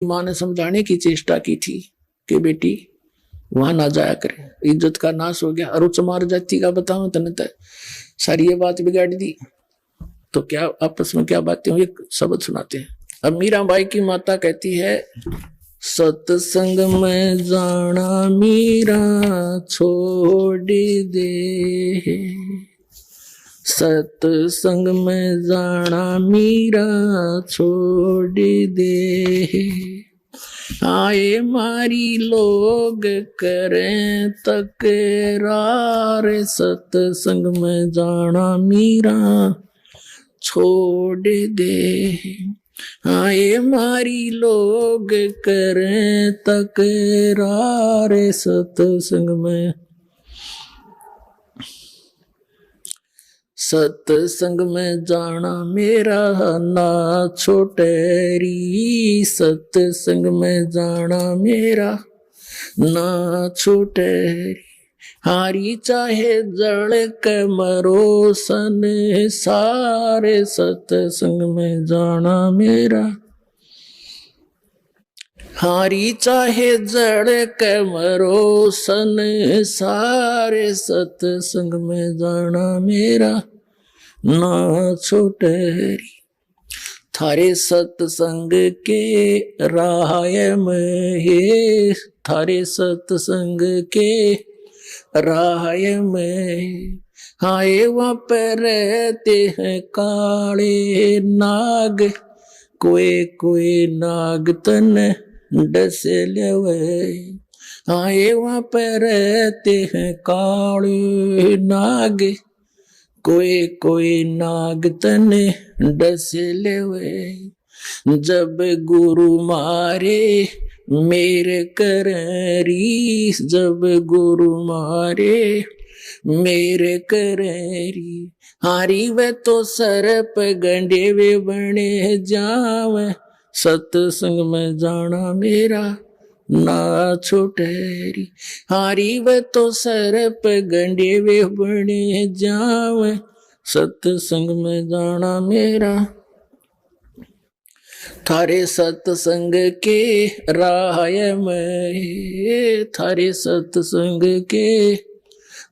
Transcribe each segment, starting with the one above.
माँ ने समझाने की चेष्टा की थी कि बेटी वहां ना जाया करे, इज्जत का नाश हो गया। और चमार जाति का बताओ तने तो सारी ये बात बिगाड़ दी। तो क्या आपस में क्या बातें हुई, शब्द सुनाते हैं। अब मीराबाई की माता कहती है, सत्संग में जाना मीरा छोड़ दे, सत्संग में जाना मीरा छोड़ दे, आए मारी लोग करें तकरार, सत्संग में जाना मीरा छोड़ दे, आए मारी लोग करें तकरार, सत्संग में सत्संग में जाना मेरा ना छोटेरी, सत्संग में जाना मेरा ना छोटेरी, हारी चाहे जड़ के मरो सन सारे, सत्संग में जाना मेरा, हारी चाहे जड़ के मरो सन सारे, सत्संग में जाना मेरा ना छोटेरी, थारे सत्संग के राय में हे, थारे सत्संग के राय में, हाय वहां पर रहते हैं काले नाग, कोई कोई नाग तन डस लेवे, हाय वहां पर रहते हैं काले नाग, कोई कोई नाग तन डस लेवे, जब गुरु मारे मेरे करेरी, जब गुरु मारे मेरे करेरी, हारी वे तो सरप गंडे वे बने जावे, सत्संग में जाना मेरा ना छोटेरी, हारी वे तो सरप गंडे वे बने जावे, सत्संग में जाना मेरा, थारे सत्संग के राय में, थारे सत्संग के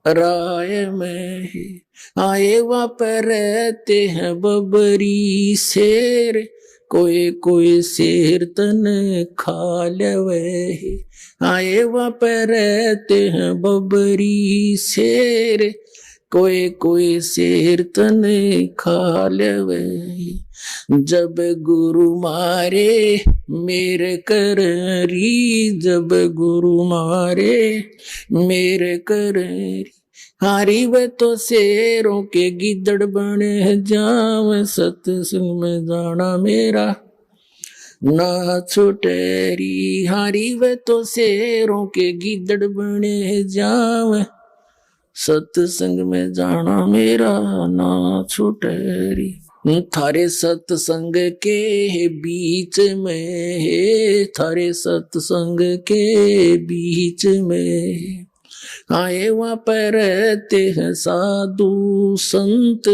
राय में, आए वहां पर रहते हैं बबरी शेर, कोई कोई शेर तन खा लेवे, आए वहां पर रहते हैं बबरी शेर, कोई कोई शेर तन खा लेवे, जब गुरु मारे मेरे करेरी, जब गुरु मारे मेरे करेरी, हारी वे तो शेरों के गिदड़ बने जावे, सत्संग में जाना मेरा ना छुटेरी, हारी वे तो शेरों के गिदड़ बने जावे, सत्संग में जाना मेरा ना छुटेरी, थारे सत्संग के बीच में है, थारे सत्संग के बीच में, आए वहां पर रहते हैं साधु संत,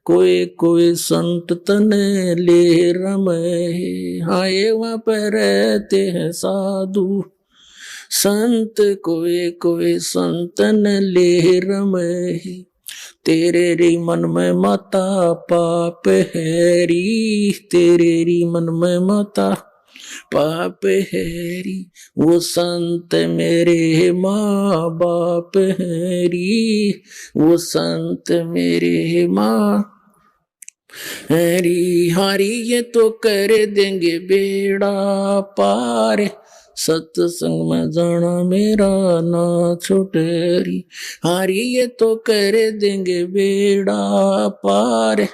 कोई कोई संत तने ले रमे, आए वहां पर रहते हैं साधु संत, कोई कोई संतन ले रमे, तेरे री मन में माता पाप हैरी, तेरे री मन में माता पाप हैरी, वो संत मेरे माँ बाप हैरी, वो संत मेरे माँ हैरी, हारी ये तो कर देंगे बेड़ा पार, सत्संग में जाना मेरा ना छुटेरी, हारी ये तो कर देंगे बेड़ा पार,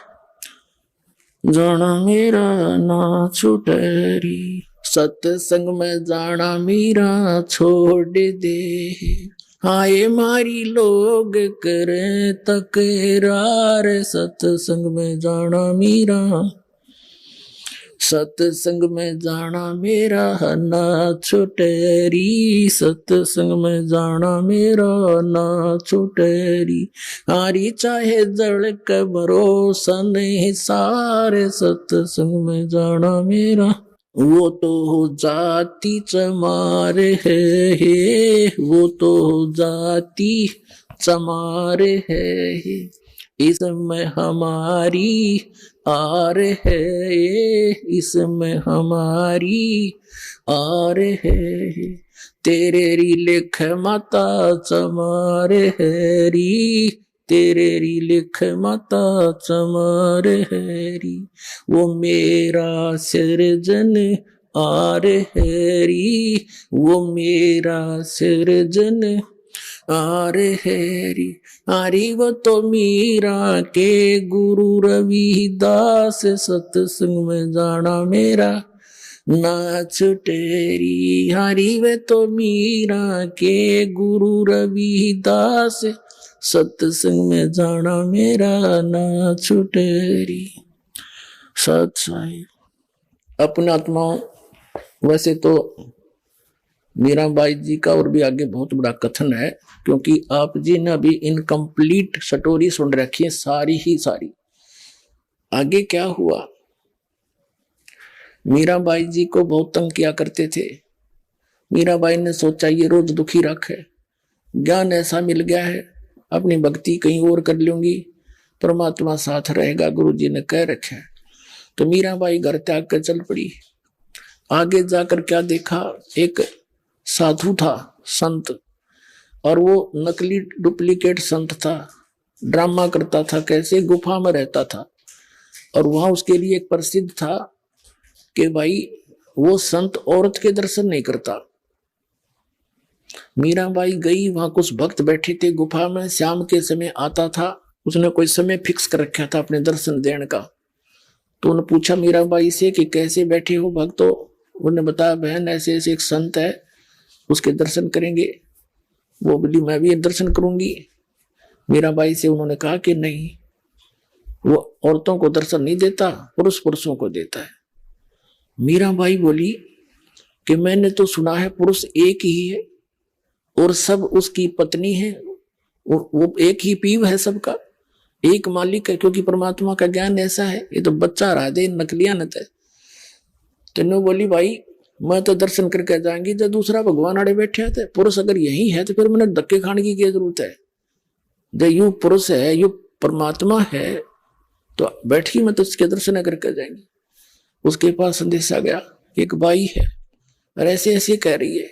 जाना मेरा ना छुटेरी, सत्संग में जाना मेरा छोड़ दे, आए मारी लोग करें तकरार, सत्संग में जाना मेरा, सत्संग में जाना मेरा ना छुटेरी, सत्संग में जाना मेरा ना छुटेरी, हारी चाहे जड़ कब्रो सन सारे, सत्संग में जाना मेरा वो तो हो जाती चमार है, वो तो हो जाती चमार है, इसमें हमारी आर है, इसमें हमारी आर है, तेरे री लिख माता चमार है री, तेरे री लिख माता चमार है री, वो मेरा सृजन आर है री, वो मेरा सृजन आर है री, आरी वो तो मीरा के गुरु रविदास, सत्संग में जाना मेरा ना छुटेरी, हरी वे तो मीरा के गुरु रविदास, सत्संग में जाना मेरा ना छुटेरी। सत साहिब अपने आत्माओं, वैसे तो मीराबाई जी का और भी आगे बहुत बड़ा कथन है, क्योंकि आप जी ने अभी इनकम्प्लीट स्टोरी सुन रखी है सारी ही सारी। आगे क्या हुआ, मीराबाई जी को बहुत तंग किया करते थे। मीराबाई ने सोचा ये रोज दुखी रखे, ज्ञान ऐसा मिल गया है, अपनी भक्ति कहीं और कर लूंगी, परमात्मा साथ रहेगा, गुरु जी ने कह रखा है। तो मीराबाई घर त्याग कर चल पड़ी। आगे जाकर क्या देखा, एक साधु था, संत, और वो नकली डुप्लीकेट संत था, ड्रामा करता था, कैसे गुफा में रहता था, और वहां उसके लिए एक प्रसिद्ध था कि भाई वो संत औरत के दर्शन नहीं करता। मीराबाई गई, वहां कुछ भक्त बैठे थे गुफा में, शाम के समय आता था, उसने कोई समय फिक्स कर रखा था अपने दर्शन देने का। तो उन्होंने पूछा मीराबाई से कि कैसे बैठे हो भक्तों, उन्होंने बताया बहन ऐसे ऐसे एक संत है, उसके दर्शन करेंगे। वो बोली मैं भी दर्शन करूंगी। मीराबाई से उन्होंने कहा कि नहीं, वो औरतों को दर्शन नहीं देता, पुरुष पुरुषों को देता है। मीराबाई बोली कि मैंने तो सुना है पुरुष एक ही है और सब उसकी पत्नी है, वो एक ही पीव है, सबका एक मालिक है, क्योंकि परमात्मा का ज्ञान ऐसा है। ये तो बच्चा रहा दे नकलियानत है। तेनो बोली भाई मैं तो दर्शन करके जाएंगी, जब दूसरा भगवान आड़े बैठे थे, पुरुष अगर यही है तो फिर मैंने धक्के खाने की क्या जरूरत है, जब यू पुरुष है, यू परमात्मा है, तो बैठी मैं तो उसके दर्शन करके जाएंगी। उसके पास संदेश आ गया, एक बाई है और ऐसे ऐसे कह रही है,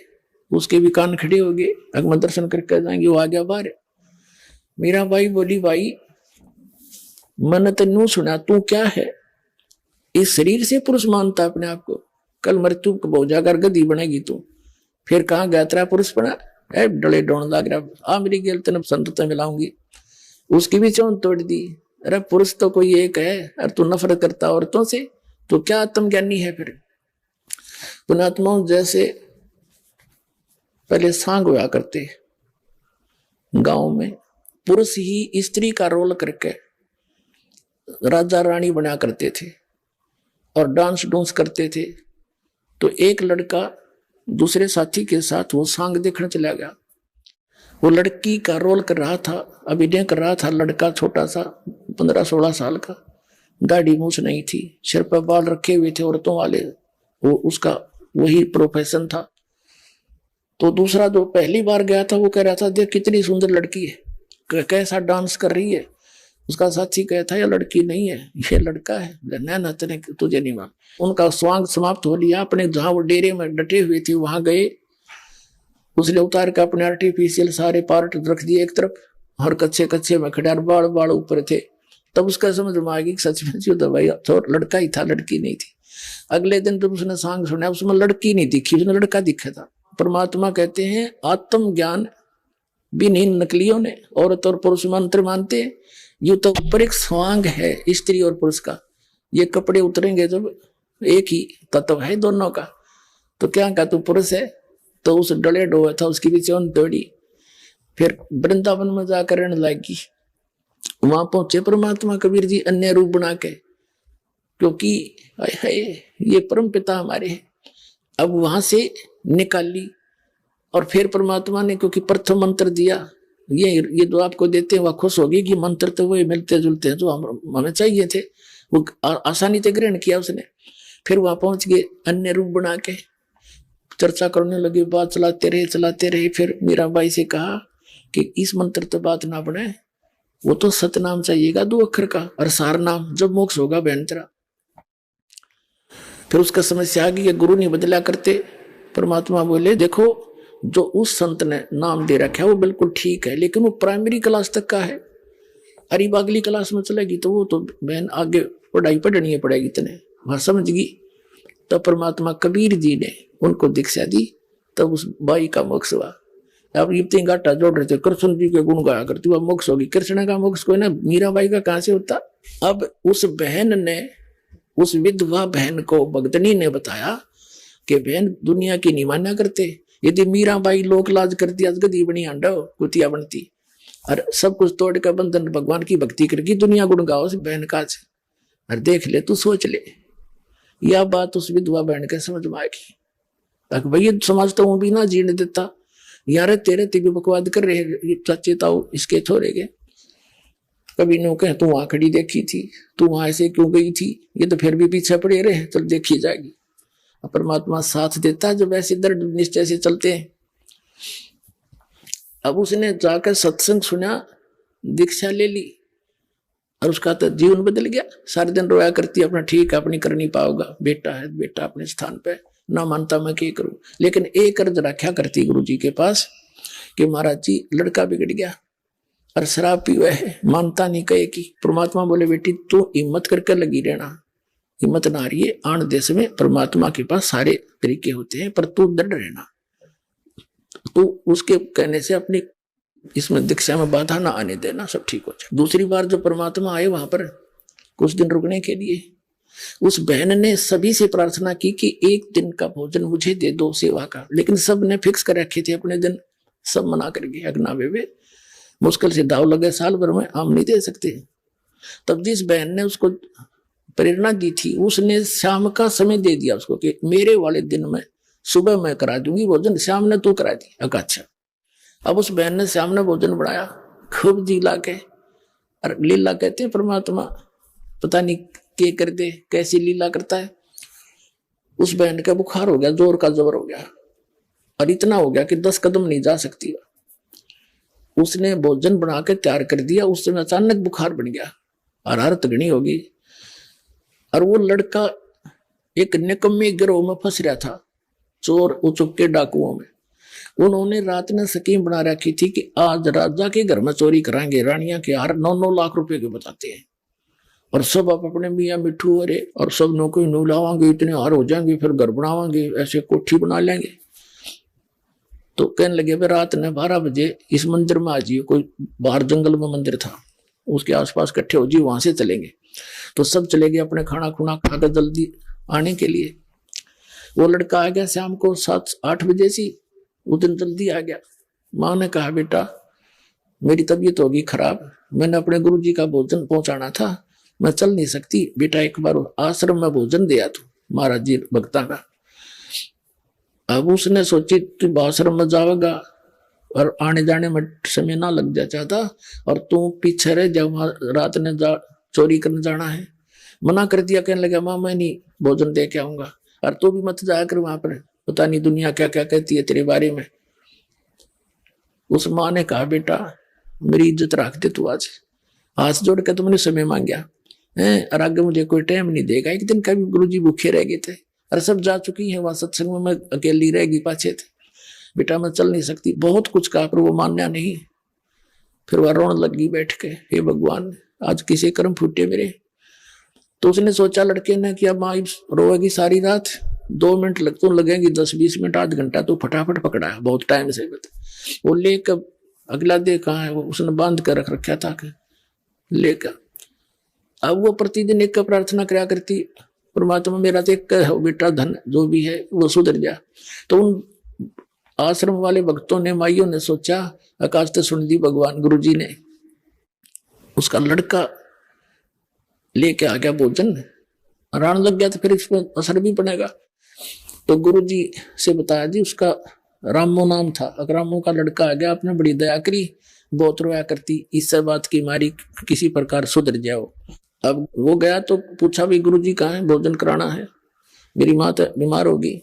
उसके भी कान खड़े हो गए, अगर मैं दर्शन करके जाएंगे। वो आ गया बाहर। मीराबाई बोली भाई मैंने तो न्यू सुना, तू क्या है, इस शरीर से पुरुष मानता अपने आप को, कल मृत्यु को जाकर गदी बनेगी तू, फिर कहाँ गया तेरा पुरुष बना, डले डोन लग रहा, आ मेरी गेल तेन संत मिलाऊंगी। उसकी भी चौन तोड़ दी, अरे पुरुष तो कोई एक है और तू नफरत करता औरतों से, तो क्या आत्मज्ञानी है। फिर पुणात्माओं जैसे पहले सांग हुआ करते गांव में, पुरुष ही स्त्री का रोल करके राजा रानी बना करते थे और डांस डूंस करते थे। तो एक लड़का दूसरे साथी के साथ वो सांग देखने चला गया। वो लड़की का रोल कर रहा था, अभिनय कर रहा था। लड़का छोटा सा 15-16 साल का, दाढ़ी मूछ नहीं थी, सिर पर बाल रखे हुए थे औरतों वाले, वो उसका वही प्रोफेशन था। तो दूसरा जो पहली बार गया था वो कह रहा था देख कितनी सुंदर लड़की है, कैसा डांस कर रही है। उसका साथी कहता है ये लड़की नहीं है, ये लड़का है। ना तेने तुझे नहीं मान। उनका स्वांग समाप्त हो लिया। अपने जहां वो डेरे में डटे हुए थे वहां गए, उसने उतार के अपने आर्टिफिशियल सारे पार्ट रख दिए एक तरफ, और कच्चे कच्चे में खड़े बाड़ बाड़ ऊपर थे। तब उसका समझ में आ गई सच में जो दवाई तो लड़का ही था, लड़की नहीं थी। अगले दिन जब उसने सांग सुना, उसमें लड़की नहीं दिखी, उसने लड़का दिखा था। परमात्मा कहते हैं आत्म ज्ञान भी नहीं नकलियों ने औरत और पुरुष मंत्र मानते हैं। ये तो ऊपर एक स्वांग है स्त्री और पुरुष का, ये कपड़े उतरेंगे जब एक ही तत्व है दोनों का। तो क्या कहा तू पुरुष है, तो उस डले डोए था उसकी भी चौन तोड़ी। फिर वृंदावन में जाकर रहने लगी। वहां पहुंचे परमात्मा कबीर जी अन्य रूप बना के, क्योंकि ये परम पिता हमारे हैं। अब वहां से निकाल ली और फिर परमात्मा ने क्योंकि प्रथम मंत्र दिया, ये जो आपको देते हैं वह खुश होगी कि मंत्र तो वही मिलते जुलते हैं जो हमें चाहिए थे, वो आसानी से ग्रहण किया उसने। फिर वहां पहुंच गए, अन्य रूप बना के चर्चा करने लगे, बात चलाते रहे। फिर मीराबाई से कहा कि इस मंत्र तो बात ना बने, वो तो सतनाम चाहिएगा 2 अक्षर का, और सार नाम, जब मोक्ष होगा बहन तेरा। फिर उसका समस्या आ गई, गुरु नहीं बदला करते। परमात्मा बोले देखो, जो उस संत ने नाम दे रखा है वो बिल्कुल ठीक है, लेकिन वो प्राइमरी क्लास तक का है। अरे अगली क्लास में चलेगी तो वो तो बहन आगे पढ़ाई पढ़नी पड़ेगी, इतने वह समझ गई। तब परमात्मा कबीर जी ने उनको दीक्षा दी, तब उस बाई का मोक्ष हुआ। अब ये तीन घाटा जोड़ रहे थे, कृष्ण जी के गुण गाया करती, वह मोक्ष होगी। कृष्ण का मोक्ष कोई ना, मीराबाई का कहां से होता। अब उस बहन ने, उस विधवा बहन को भगतनी ने बताया कि बहन दुनिया की नहीं मान्या करते, यदि मीराबाई लोक लाज करती आज गदी बनी आंडा कुतिया बनती, और सब कुछ तोड़ कर बंधन भगवान की भक्ति करके दुनिया गुण गाओ बहन का। और देख ले, तू सोच ले, यह बात उस विधवा बहन के समझ में आएगी। ताकि भैया समाज तो वो भी ना जीने देता, यार तेरे भी बकवाद कर रहे चाचे ताऊ इसके थोड़े गए। कभी नो कह तू वहां खड़ी देखी थी, तू वहां ऐसे क्यों गई थी, ये तो फिर भी पीछे पड़े रहे, चल देखी जाएगी। परमात्मा साथ देता जब ऐसे दृढ़ निश्चय से चलते हैं। अब उसने जाकर सत्संग सुना, दीक्षा ले ली, और उसका तो जीवन बदल गया। सारे दिन रोया करती, अपना ठीक अपनी कर नहीं पाओगा, बेटा है बेटा अपने स्थान पे, ना मानता मैं क्या करूं। लेकिन एक अर्ज रखा करती गुरु जी के पास कि महाराज जी लड़का बिगड़ गया और शराब पीवे है, मानता नहीं कहे की। परमात्मा बोले बेटी तू हिम्मत करके लगी रहना, हिम्मत ना रही है, आन देश में परमात्मा के पास सारे तरीके होते हैं, पर तू दृढ़ रहना। तो उसके कहने से अपनी इसमें दीक्षा में बाधा ना आने देना, सब ठीक हो जाए। दूसरी बार जो परमात्मा आए वहां पर कुछ दिन रुकने के लिए, उस बहन ने सभी से प्रार्थना की कि 1 दिन का भोजन मुझे दे दो सेवा का, लेकिन सब ने फिक्स कर रखे थे अपने दिन, सब मना कर गए। अगना वे मुश्किल से दाव लगे, साल भर में हम नहीं दे सकते। तब जिस बहन ने उसको प्रेरणा दी थी, उसने शाम का समय दे दिया उसको कि मेरे वाले दिन में सुबह मैं करा दूंगी भोजन, शाम ने तू करा दी। अच्छा, अब उस बहन ने शाम ने भोजन बनाया खूब जी ला के। और लीला कहते हैं परमात्मा पता नहीं के कर दे, कैसी लीला करता है। उस बहन का बुखार हो गया, जोर का जोर हो गया, और इतना हो गया कि 10 कदम नहीं जा सकती। उसने भोजन बना के तैयार कर दिया, उस समय अचानक बुखार बन गया और हरत घनी होगी। और वो लड़का एक निकम्मे गिरोह में फंस रहा था, चोर उचुके डाकुओं में। उन्होंने रात में स्कीम बना रखी थी कि आज राजा के घर में चोरी कराएंगे, रानियां के हार 9-9 लाख रुपए के बताते हैं, और सब आप अपने मियाँ मिठू अरे और सब नौकरी नू लावांगे, इतने हार हो जाएंगे, फिर घर बनावांगे, ऐसे कोठी बना लेंगे। तो कहने लगे भाई रात ने 12 बजे इस मंदिर में आ जाइए, कोई बाहर जंगल में मंदिर था, उसके आसपास इकट्ठे हो जी, वहां से चलेंगे। तो सब चले गए अपने खाना खुना खाकर जल्दी आने के लिए। वो लड़का आ गया शाम को 7-8 बजे से, उस दिन जल्दी आ गया। माँ ने कहा बेटा मेरी तबीयत होगी खराब, मैंने अपने गुरु जी का भोजन पहुंचाना था, मैं चल नहीं सकती, बेटा एक बार आश्रम में भोजन दिया तू महाराज जी भक्ता का। अब उसने सोची तू आश्रम में जाएगा और आने जाने में समय ना लग जाता, और तू पीछे रह जा, वहां रात ने चोरी करने जाना है। मना कर दिया, कहने लगा माँ मैं नहीं भोजन दे के आऊंगा, और तू भी मत जाया कर वहां पर, पता नहीं दुनिया क्या क्या कहती है तेरे बारे में। उस माँ ने कहा बेटा मेरी इज्जत रख दे, तू आज हाथ जोड़ के तुमने समय मांगया है, और आगे मुझे कोई टाइम नहीं देगा। एक दिन का भी गुरु जी भूखे रह गए थे, और सब जा चुकी है वहां सत्संग में, मैं अकेली रहेगी पाछे थे। बेटा मैं चल नहीं सकती, बहुत कुछ कहा पर वो मान्या नहीं। फिर वह रोने लगी बैठ के, हे भगवान आज किसी कर्म फूटे मेरे। तो उसने सोचा लड़के ने कि अब माँ रोएगी सारी रात, 2 मिनट तो लगेंगे, 10-20 मिनट आध घंटा, तो फटाफट पकड़ा है बहुत टाइम से। वो लेकर अगला दे कहाँ है, वो उसने बांध कर रख रखा था लेकर। अब वो प्रतिदिन एक का प्रार्थना कराया करती, परमात्मा मेरा तो एक है बेटा, धन जो भी है वो सुधर जा। तो उन आश्रम वाले भक्तों ने, माइयों ने सोचा, आकाश से सुन दी भगवान गुरु जी ने, उसका लड़का लेके आ गया भोजन, रान लग गया तो फिर इसमें असर भी पड़ेगा। तो गुरु जी से बताया जी उसका रामो नाम था, रामो का लड़का आ गया, आपने बड़ी दया करी, बहुत रोया करती, इस बात की मारी किसी प्रकार सुधर जाओ। अब वो गया तो पूछा भी गुरु जी कहाँ है, भोजन कराना है। मेरी माँ तो बीमार होगी।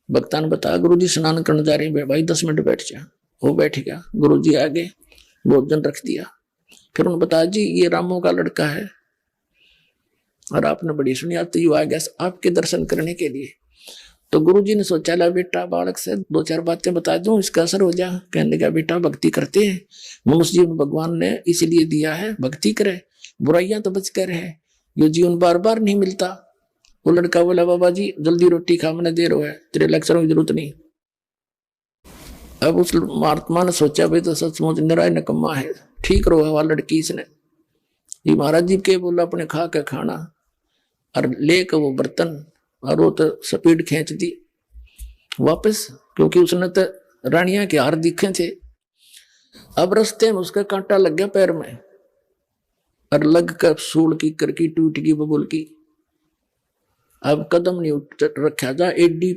भक्ता ने बताया गुरु जी स्नान करने जा रहे हैं भाई, 10 मिनट बैठ जा। वो बैठ गया, गुरु जी आगे भोजन रख दिया। फिर उन्होंने बताया जी ये रामू का लड़का है और आपने बड़ी सुनी आती आ गया आपके दर्शन करने के लिए। तो गुरु जी ने सोचा ला बेटा बालक से 2-4 बातें बता दूं, इसका असर हो जा। कहने लगा बेटा भक्ति करते हैं, मनुष्य जीवन भगवान ने इसीलिए दिया है, भक्ति करे, बुराइयां तो बच कर है, ये जीवन बार बार नहीं मिलता। वो लड़का बोला बाबा जी जल्दी रोटी खा, मैंने देर हो है, तेरे लेक्चरों की जरूरत नहीं। अब उस महात्मा ने सोचा भाई तो सचमुच निराय नकम्मा है, ठीक रो हवा लड़की इसने। ये महाराज जी के बोला अपने खा के खाना और लेकर वो बर्तन और वो तो स्पीड खींच दी वापस, क्योंकि उसने तो रानिया के हार दिखे थे। अब रस्ते में उसका कांटा लग गया पैर में और लग कर सूल की करकी टूट गई बबुल की। अब कदम नहीं उठ रखा जा, एडी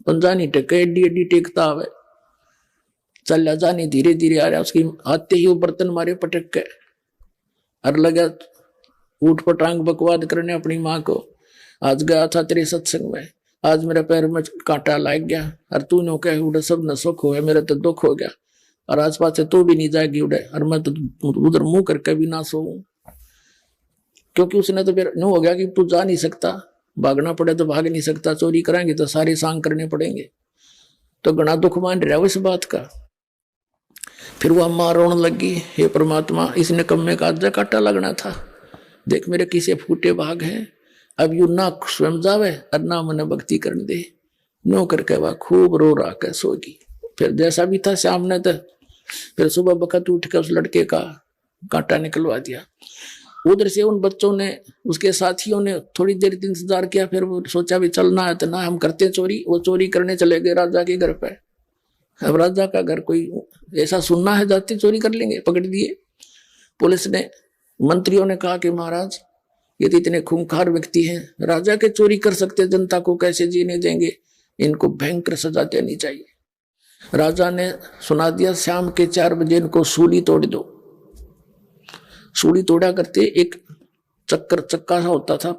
पंजा नहीं टेका, एडी एडी टेकता आवे, चल जा नहीं, धीरे धीरे आ रहा। उसकी आते ही वो बर्तन मारे पटक के और लगा ऊट पटांग बकवाद करने अपनी माँ को। आज गया था तेरे सत्संग में, आज मेरे पैर में कांटा लग गया और तू नो कह उड़े सब न सुख हो, मेरा तो दुख हो गया और आस पास से तू भी नहीं जाएगी उड़े और मैं तो उधर मुंह करके भी ना सोऊं। क्योंकि उसने तो फिर नो हो गया कि तू जा नहीं सकता, भागना पड़े तो भाग नहीं सकता, चोरी कराएंगे तो सारे सांग करने पड़ेंगे। तो घना दुख मान रहा इस बात का। फिर वो अम्मा रोने लगी, हे परमात्मा इस निकम्मे का आधा कांटा लगना था, देख मेरे किसे फूटे भाग हैं, अब यू ना स्वयं जावे और ना मन भक्ति करने दे। नो करके वह खूब रो रहा के सोगी। फिर जैसा भी था शाम ने तो फिर सुबह बखत उठ कर उस लड़के का कांटा निकलवा दिया। उधर से उन बच्चों ने, उसके साथियों ने थोड़ी देर इंतजार किया, फिर वो सोचा भी चलना है तो ना हम करते चोरी। वो चोरी करने चले गए राजा के घर पे। अब राजा का घर कोई ऐसा सुनना है जाते चोरी कर लेंगे, पकड़ दिए पुलिस ने। मंत्रियों ने कहा कि महाराज ये तो इतने खूंखार व्यक्ति हैं, राजा के चोरी कर सकते, जनता को कैसे जीने देंगे, इनको भयंकर सजा देनी चाहिए। राजा ने सुना दिया शाम के 4 बजे इनको सूली तोड़ दो। सूली तोड़ा करते एक चक्का सा होता था,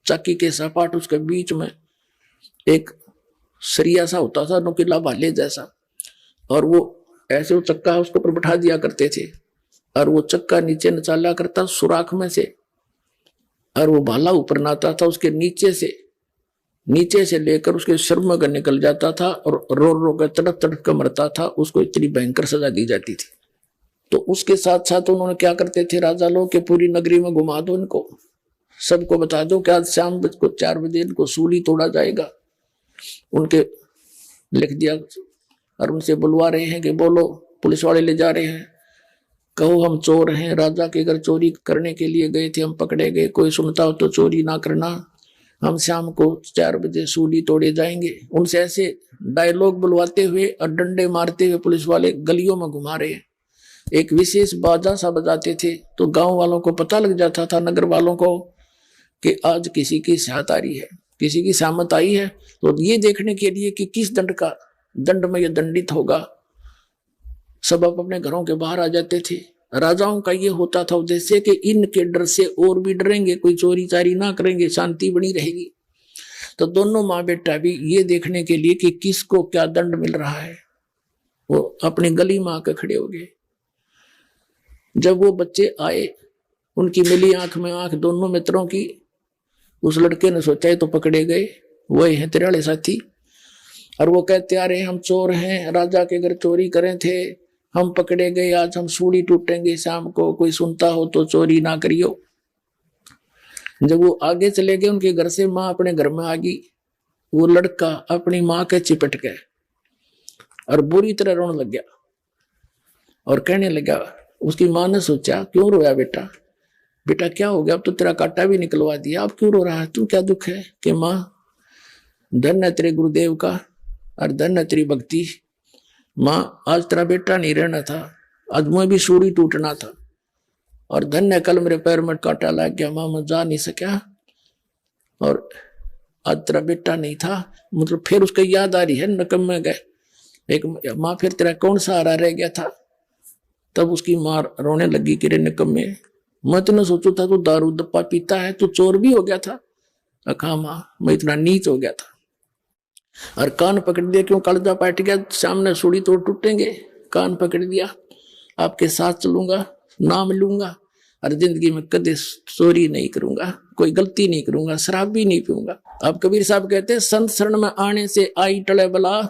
चक्की के सपाट, उसके बीच में एक सरिया सा होता था नुकीला भाले जैसा, और वो ऐसे वो चक्का उसके ऊपर बैठा दिया करते थे और वो चक्का नीचे नचाला करता सुराख में से और वो भाला ऊपर नाता था, उसके नीचे से लेकर उसके सिर में निकल जाता था और रो रो कर तड़प तड़प कर मरता था। उसको इतनी भयंकर सजा दी जाती थी। तो उसके साथ साथ उन्होंने क्या करते थे राजा लोग के पूरी नगरी में घुमा दो इनको, सबको बता दो कि आज शाम को 4 बजे इनको सूली तोड़ा जाएगा। उनके लिख दिया और उनसे बुलवा रहे हैं कि बोलो, पुलिस वाले ले जा रहे हैं, कहो हम चोर हैं, राजा के घर चोरी करने के लिए गए थे, हम पकड़े गए, कोई सुनता हो तो चोरी ना करना, हम शाम को 4 बजे सूली तोड़े जाएंगे। उनसे ऐसे डायलॉग बुलवाते हुए और डंडे मारते हुए पुलिस वाले गलियों में घुमा रहे हैं। एक विशेष बाजा सा बजाते थे तो गांव वालों को पता लग जाता था, नगर वालों को, कि आज किसी की साहत आ रही है, किसी की सामत आई है। तो ये देखने के लिए कि किस दंड में ये दंडित होगा, सब अपने घरों के बाहर आ जाते थे। राजाओं का ये होता था उद्देश्य कि इनके डर से और भी डरेंगे, कोई चोरी चारी ना करेंगे, शांति बनी रहेगी। तो दोनों माँ बेटा भी ये देखने के लिए कि किसको क्या दंड मिल रहा है, वो अपनी गली में आकर खड़े हो गए। जब वो बच्चे आए, उनकी मिली आंख में आंख दोनों मित्रों की। उस लड़के ने सोचा तो पकड़े गए, वही है तेरे वाले साथी, और वो कहते आ रहे हम चोर हैं, राजा के घर चोरी करे थे, हम पकड़े गए, आज हम सूली टूटेंगे शाम को, कोई सुनता हो तो चोरी ना करियो। जब वो आगे चले गए उनके घर से, माँ अपने घर में आ गई। वो लड़का अपनी माँ के चिपट गया और बुरी तरह रोने लग गया और कहने लगा। उसकी माँ ने सोचा क्यों रोया बेटा, बेटा क्या हो गया, अब तो तेरा कांटा भी निकलवा दिया, अब क्यों रो रहा है तू, क्या दुख है? कि माँ धन है तेरे गुरुदेव का और धन है तेरी भक्ति। माँ आज तेरा बेटा नहीं रहना था, आज मुझे भी सूली टूटना था, और धन है कल मेरे पैर में कांटा लग गया, माँ मैं जा नहीं सका, और आज तेरा बेटा नहीं था। मतलब फिर उसको याद आ रही है नकम में गए एक माँ, फिर तेरा कौन सहारा रह गया था? तब उसकी माँ रोने लगी कि रे निकम्मे, मैं तो न सोचू था तू दारू दप्पा पीता है, तू चोर भी हो गया था, अखामा मैं इतना नीच हो गया था, और कान पकड़ दिया, क्यों कलजा पाट गया, सामने सूड़ी तो टूटेंगे, कान पकड़ दिया, आपके साथ चलूंगा, नाम लूंगा, और जिंदगी में कदे चोरी नहीं करूंगा, कोई गलती नहीं करूंगा, शराब भी नहीं पीऊंगा। अब कबीर साहब कहते हैं संत शरण में आने से आई टले बला,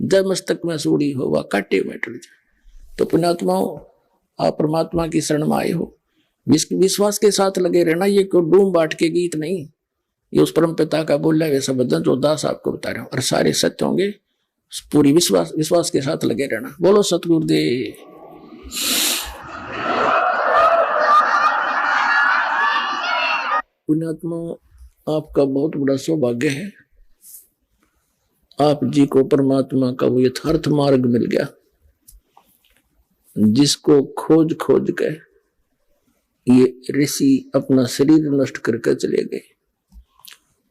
जब मस्तक में सूड़ी होगा काटे में टल जाए। तो पुण्यात्माओं, आप परमात्मा की शरण में आए हो, विश्वास के साथ लगे रहना। ये कोई डूम बांट के गीत नहीं, ये उस परम पिता का बोला हुआ शब्द जो दास आपको बता रहे हो, और सारे सत्य होंगे। पूरी विश्वास के साथ लगे रहना। बोलो सतगुरुदेव। पुण्यात्मा, आपका बहुत बड़ा सौभाग्य है, आप जी को परमात्मा का वो यथार्थ मार्ग मिल गया, जिसको खोज खोज के ये ऋषि अपना शरीर नष्ट करके चले गए,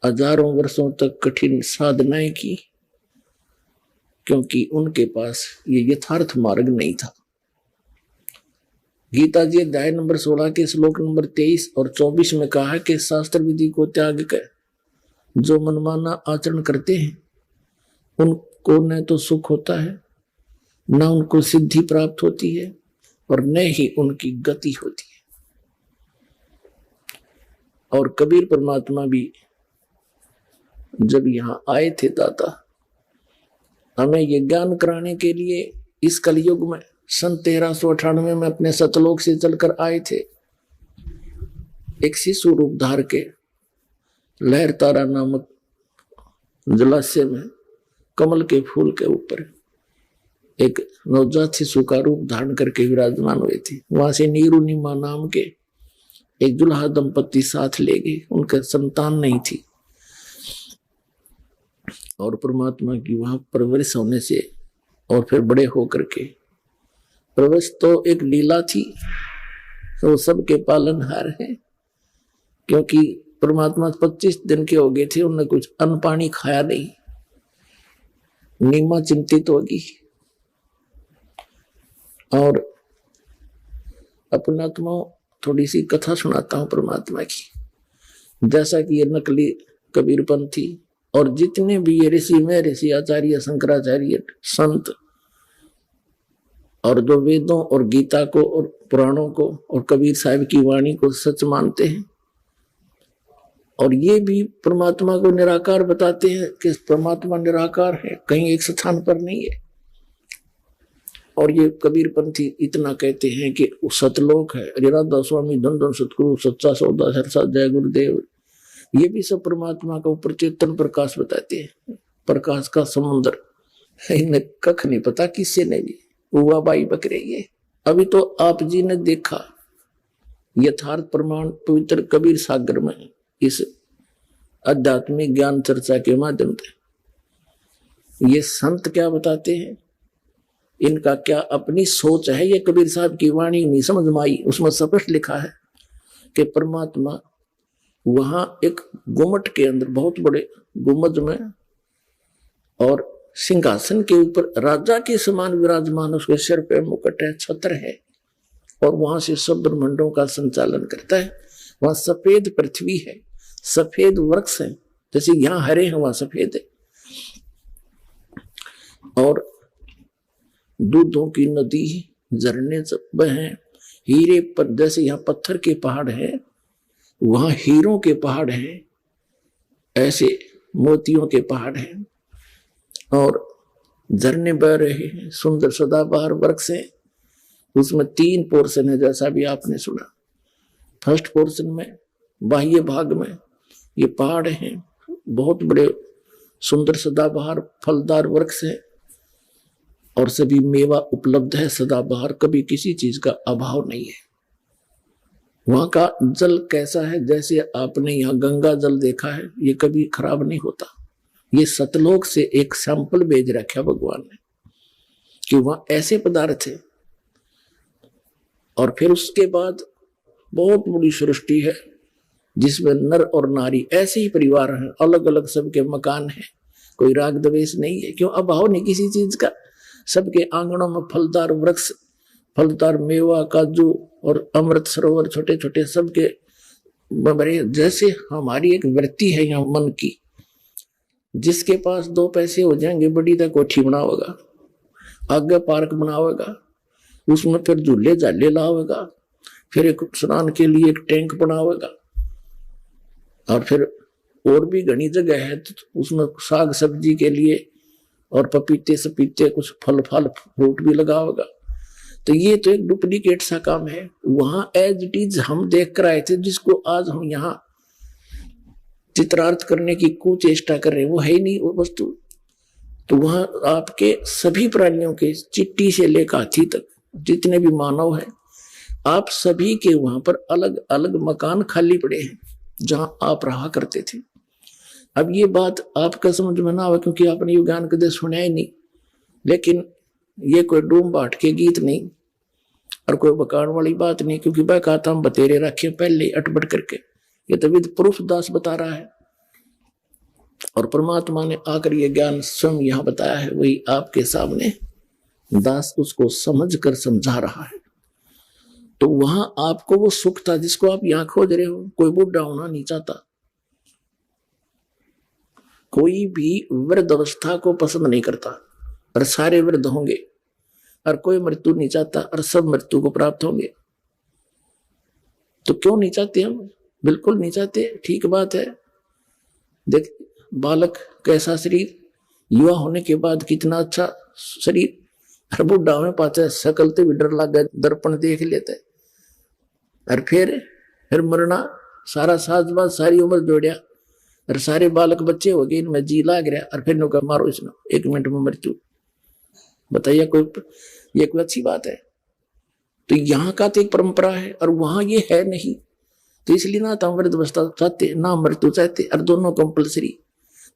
हजारों वर्षों तक कठिन साधनाएं की, क्योंकि उनके पास ये यथार्थ मार्ग नहीं था। गीता जी अध्याय नंबर 16 के श्लोक नंबर 23 और 24 में कहा है कि शास्त्र विधि को त्याग कर जो मनमाना आचरण करते हैं उनको न तो सुख होता है, न उनको सिद्धि प्राप्त होती है, और न ही उनकी गति होती है। और कबीर परमात्मा भी जब यहाँ आए थे दाता, हमें ये ज्ञान कराने के लिए इस कलयुग में सन 1398 में अपने सतलोक से चलकर आए थे। एक शिशु रूप धार के लहर तारा नामक जलाशय में कमल के फूल के ऊपर एक नवजात शिशु का रूप धारण करके विराजमान हुए थे। वहां से नीरू निमा नाम के एक दुल्हा दंपति साथ ले गए, उनका संतान नहीं थी, और परमात्मा की वहां परवरिश होने से और फिर बड़े होकर के, परवरिश तो एक लीला थी, तो सबके पालनहार है, क्योंकि परमात्मा 25 दिन के हो गए थे, उन्होंने कुछ अन्न पानी खाया नहीं। नीमा चिंतित होगी, और अपनात्मा थोड़ी सी कथा सुनाता हूं परमात्मा की। जैसा कि ये नकली कबीरपंथी और जितने भी ये ऋषि में ऋषि आचार्य शंकराचार्य संत और जो वेदों और गीता को और पुराणों को और कबीर साहब की वाणी को सच मानते हैं, और ये भी परमात्मा को निराकार बताते हैं कि परमात्मा निराकार है, कहीं एक स्थान पर नहीं है। और ये कबीरपंथी इतना कहते हैं कि सतलोक है, राधा स्वामी धन धन सतगुरु सच्चा सौदा सरसा जय गुरुदेव, ये भी सब परमात्मा का ऊपर चेतन प्रकाश बताते हैं, प्रकाश का समुद्र। इन्हें कख नहीं पता किससे ने भी हुआ बाई बकरे। ये अभी तो आप जी ने देखा यथार्थ प्रमाण पवित्र कबीर सागर में इस आध्यात्मिक ज्ञान चर्चा के माध्यम से ये संत क्या बताते हैं, इनका क्या अपनी सोच है। ये कबीर साहब की वाणी नहीं समझ में आई, उसमें स्पष्ट लिखा है कि परमात्मा वहां एक गुम्मट के अंदर बहुत बड़े गुम्बद में और सिंहासन के ऊपर राजा के समान विराजमान, उसके सिर पे मुकुट है, छत्र है, और वहां से सब ब्रह्मांडों का संचालन करता है। वहां सफेद पृथ्वी है, सफेद वृक्ष है, जैसे यहाँ हरे हैं वहां सफेद है, और दूधों की नदी झरने बहे, हीरे पर जैसे यहाँ पत्थर के पहाड़ है वहां हीरों के पहाड़ हैं, ऐसे मोतियों के पहाड़ हैं, और झरने बह रहे हैं, सुंदर सदाबहार वृक्ष है। उसमें 3 पोर्शन है, जैसा भी आपने सुना। फर्स्ट पोर्शन में बाह्य भाग में ये पहाड़ हैं, बहुत बड़े सुंदर सदाबहार फलदार वृक्ष है, और सभी मेवा उपलब्ध है सदाबहार, कभी किसी चीज का अभाव नहीं है। वहां का जल कैसा है, जैसे आपने यहाँ गंगा जल देखा है, ये कभी खराब नहीं होता। ये सतलोक से एक सैंपल भेज रखा भगवान ने कि वहां ऐसे पदार्थ है। और फिर उसके बाद बहुत बड़ी सृष्टि है जिसमें नर और नारी ऐसे ही परिवार हैं, अलग अलग सबके मकान हैं, कोई राग द्वेष नहीं है, क्यों अभाव नहीं किसी चीज का। सबके आंगनों में फलदार वृक्ष, फलदार मेवा, काजू और अमृत सरोवर छोटे छोटे सबके बड़े जैसे हमारी एक वृत्ति है यहाँ मन की, जिसके पास 2 पैसे हो जाएंगे बड़ी तक कोठी बनावेगा, आगे पार्क बनावेगा, उसमें फिर झूले झाले लावेगा, फिर एक स्नान के लिए एक टैंक बनावेगा, और फिर और भी घनी जगह है तो उसमें साग सब्जी के लिए और पपीते सपीते कुछ फल फ्रूट भी लगावेगा। तो ये तो एक डुप्लीकेट सा काम है। वहां एज इट इज हम देख कर आए थे, जिसको आज हम यहाँ चित्रार्थ करने की कुचेष्टा कर रहे हैं, वो है ही नहीं वो वस्तु। तो वहां आपके सभी प्राणियों के, चिट्टी से लेकर हाथी तक जितने भी मानव हैं, आप सभी के वहां पर अलग अलग मकान खाली पड़े हैं जहां आप रहा करते थे। अब ये बात आपका समझ में ना आवे क्योंकि आपने ये ज्ञान कदे सुना ही नहीं, लेकिन ये कोई डूम बाट के गीत नहीं और कोई बकान वाली बात नहीं, क्योंकि वह कहता हम बतेरे रखे पहले अटपट करके। ये तो विद प्रूफ दास बता रहा है, और परमात्मा ने आकर ये ज्ञान स्वयं यहाँ बताया है, वही आपके सामने दास उसको समझ कर समझा रहा है। तो वहां आपको वो सुख था जिसको आप यहाँ खोज रहे हो। कोई बुढ़ा होना नहीं चाहता, कोई भी वृद्ध अवस्था को पसंद नहीं करता और सारे वृद्ध होंगे, और कोई मृत्यु नहीं चाहता और सब मृत्यु को प्राप्त होंगे। तो क्यों नहीं चाहते हम? बिल्कुल नहीं चाहते, ठीक बात है। देख बालक कैसा शरीर, युवा होने के बाद कितना अच्छा शरीर, और बुढ़ा में पाता है शकल तो भी डर लग गया, दर्पण देख लेता है, और फिर मरना, सारा साजबाज सारी उम्र जोड़िया और सारे बालक बच्चे हो गए, इनमें जी लाग रहा, और फिर नौका मारो इसमें 1 मिनट में मृत्यु। बताइए ये कोई अच्छी बात है? तो यहाँ का तो एक परंपरा है और वहां ये है नहीं। तो इसलिए ना तो वृद्ध अवस्था चाहते ना मृत्यु चाहते, और दोनों कंपल्सरी।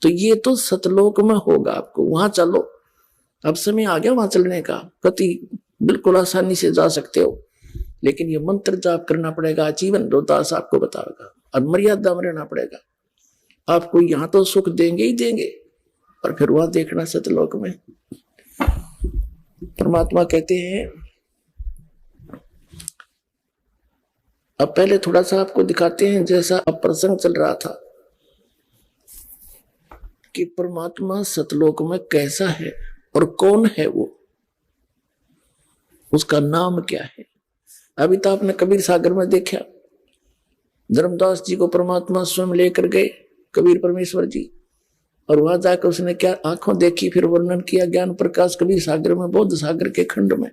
तो ये तो सतलोक में होगा, आपको वहां चलो, अब समय आ गया वहां चलने का, कति बिल्कुल आसानी से जा सकते हो, लेकिन ये मंत्र जाप करना पड़ेगा, जीवन दास आपको बताएगा, और मर्यादा में रहना पड़ेगा। आपको यहाँ तो सुख देंगे ही देंगे, और फिर वहां देखना सतलोक में। परमात्मा कहते हैं, अब पहले थोड़ा सा आपको दिखाते हैं, जैसा अब प्रसंग चल रहा था कि परमात्मा सतलोक में कैसा है और कौन है वो, उसका नाम क्या है। अभी तो आपने कबीर सागर में देखा, धर्मदास जी को परमात्मा स्वयं लेकर गए, कबीर परमेश्वर जी, और वहां जाकर उसने क्या आंखों देखी, फिर वर्णन किया ज्ञान प्रकाश कबीर सागर में, बौद्ध सागर के खंड में,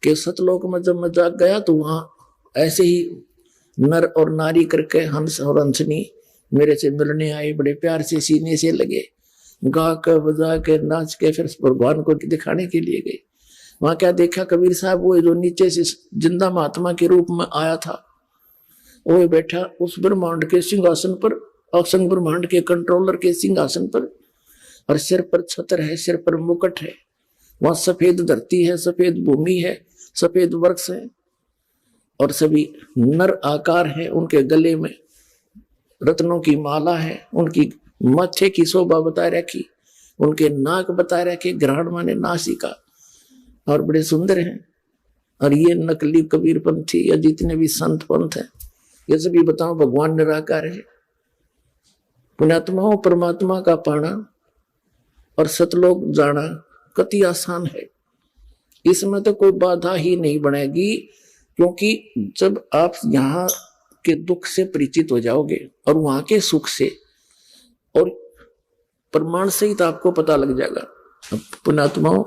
कि सतलोक में जब मैं जाग गया तो वहां ऐसे ही नर और नारी करके हंस और हंसनी मेरे से मिलने आए, बड़े प्यार से सीने से लगे, गा के बजा के नाच के फिर भगवान को दिखाने के लिए गए। वहां क्या देखा कबीर साहब, वो जो नीचे से जिंदा महात्मा के रूप में आया था, वो बैठा उस ब्रह्मांड के सिंहासन पर, असंग ब्रह्मांड के कंट्रोलर के सिंहासन पर, और सिर पर छत्र है, सिर पर मुकुट है, वहां सफेद धरती है, सफेद भूमि है, सफेद वृक्ष है, और सभी नर आकार है, उनके गले में रत्नों की माला है, उनकी माथे की शोभा बता रखी, उनके नाक बता रखे, ग्रहण माने नासिका, और बड़े सुंदर हैं। और ये नकली कबीर पंथी या जितने भी संत पंथ हैं, ये सभी बताओ भगवान निराकार है। पुण्यात्माओं, परमात्मा का पाना और सतलोक जाना कति आसान है, इसमें तो कोई बाधा ही नहीं बनेगी, क्योंकि जब आप यहाँ के दुख से परिचित हो जाओगे और वहां के सुख से और प्रमाण सहित आपको पता लग जाएगा। पुण्यात्माओं,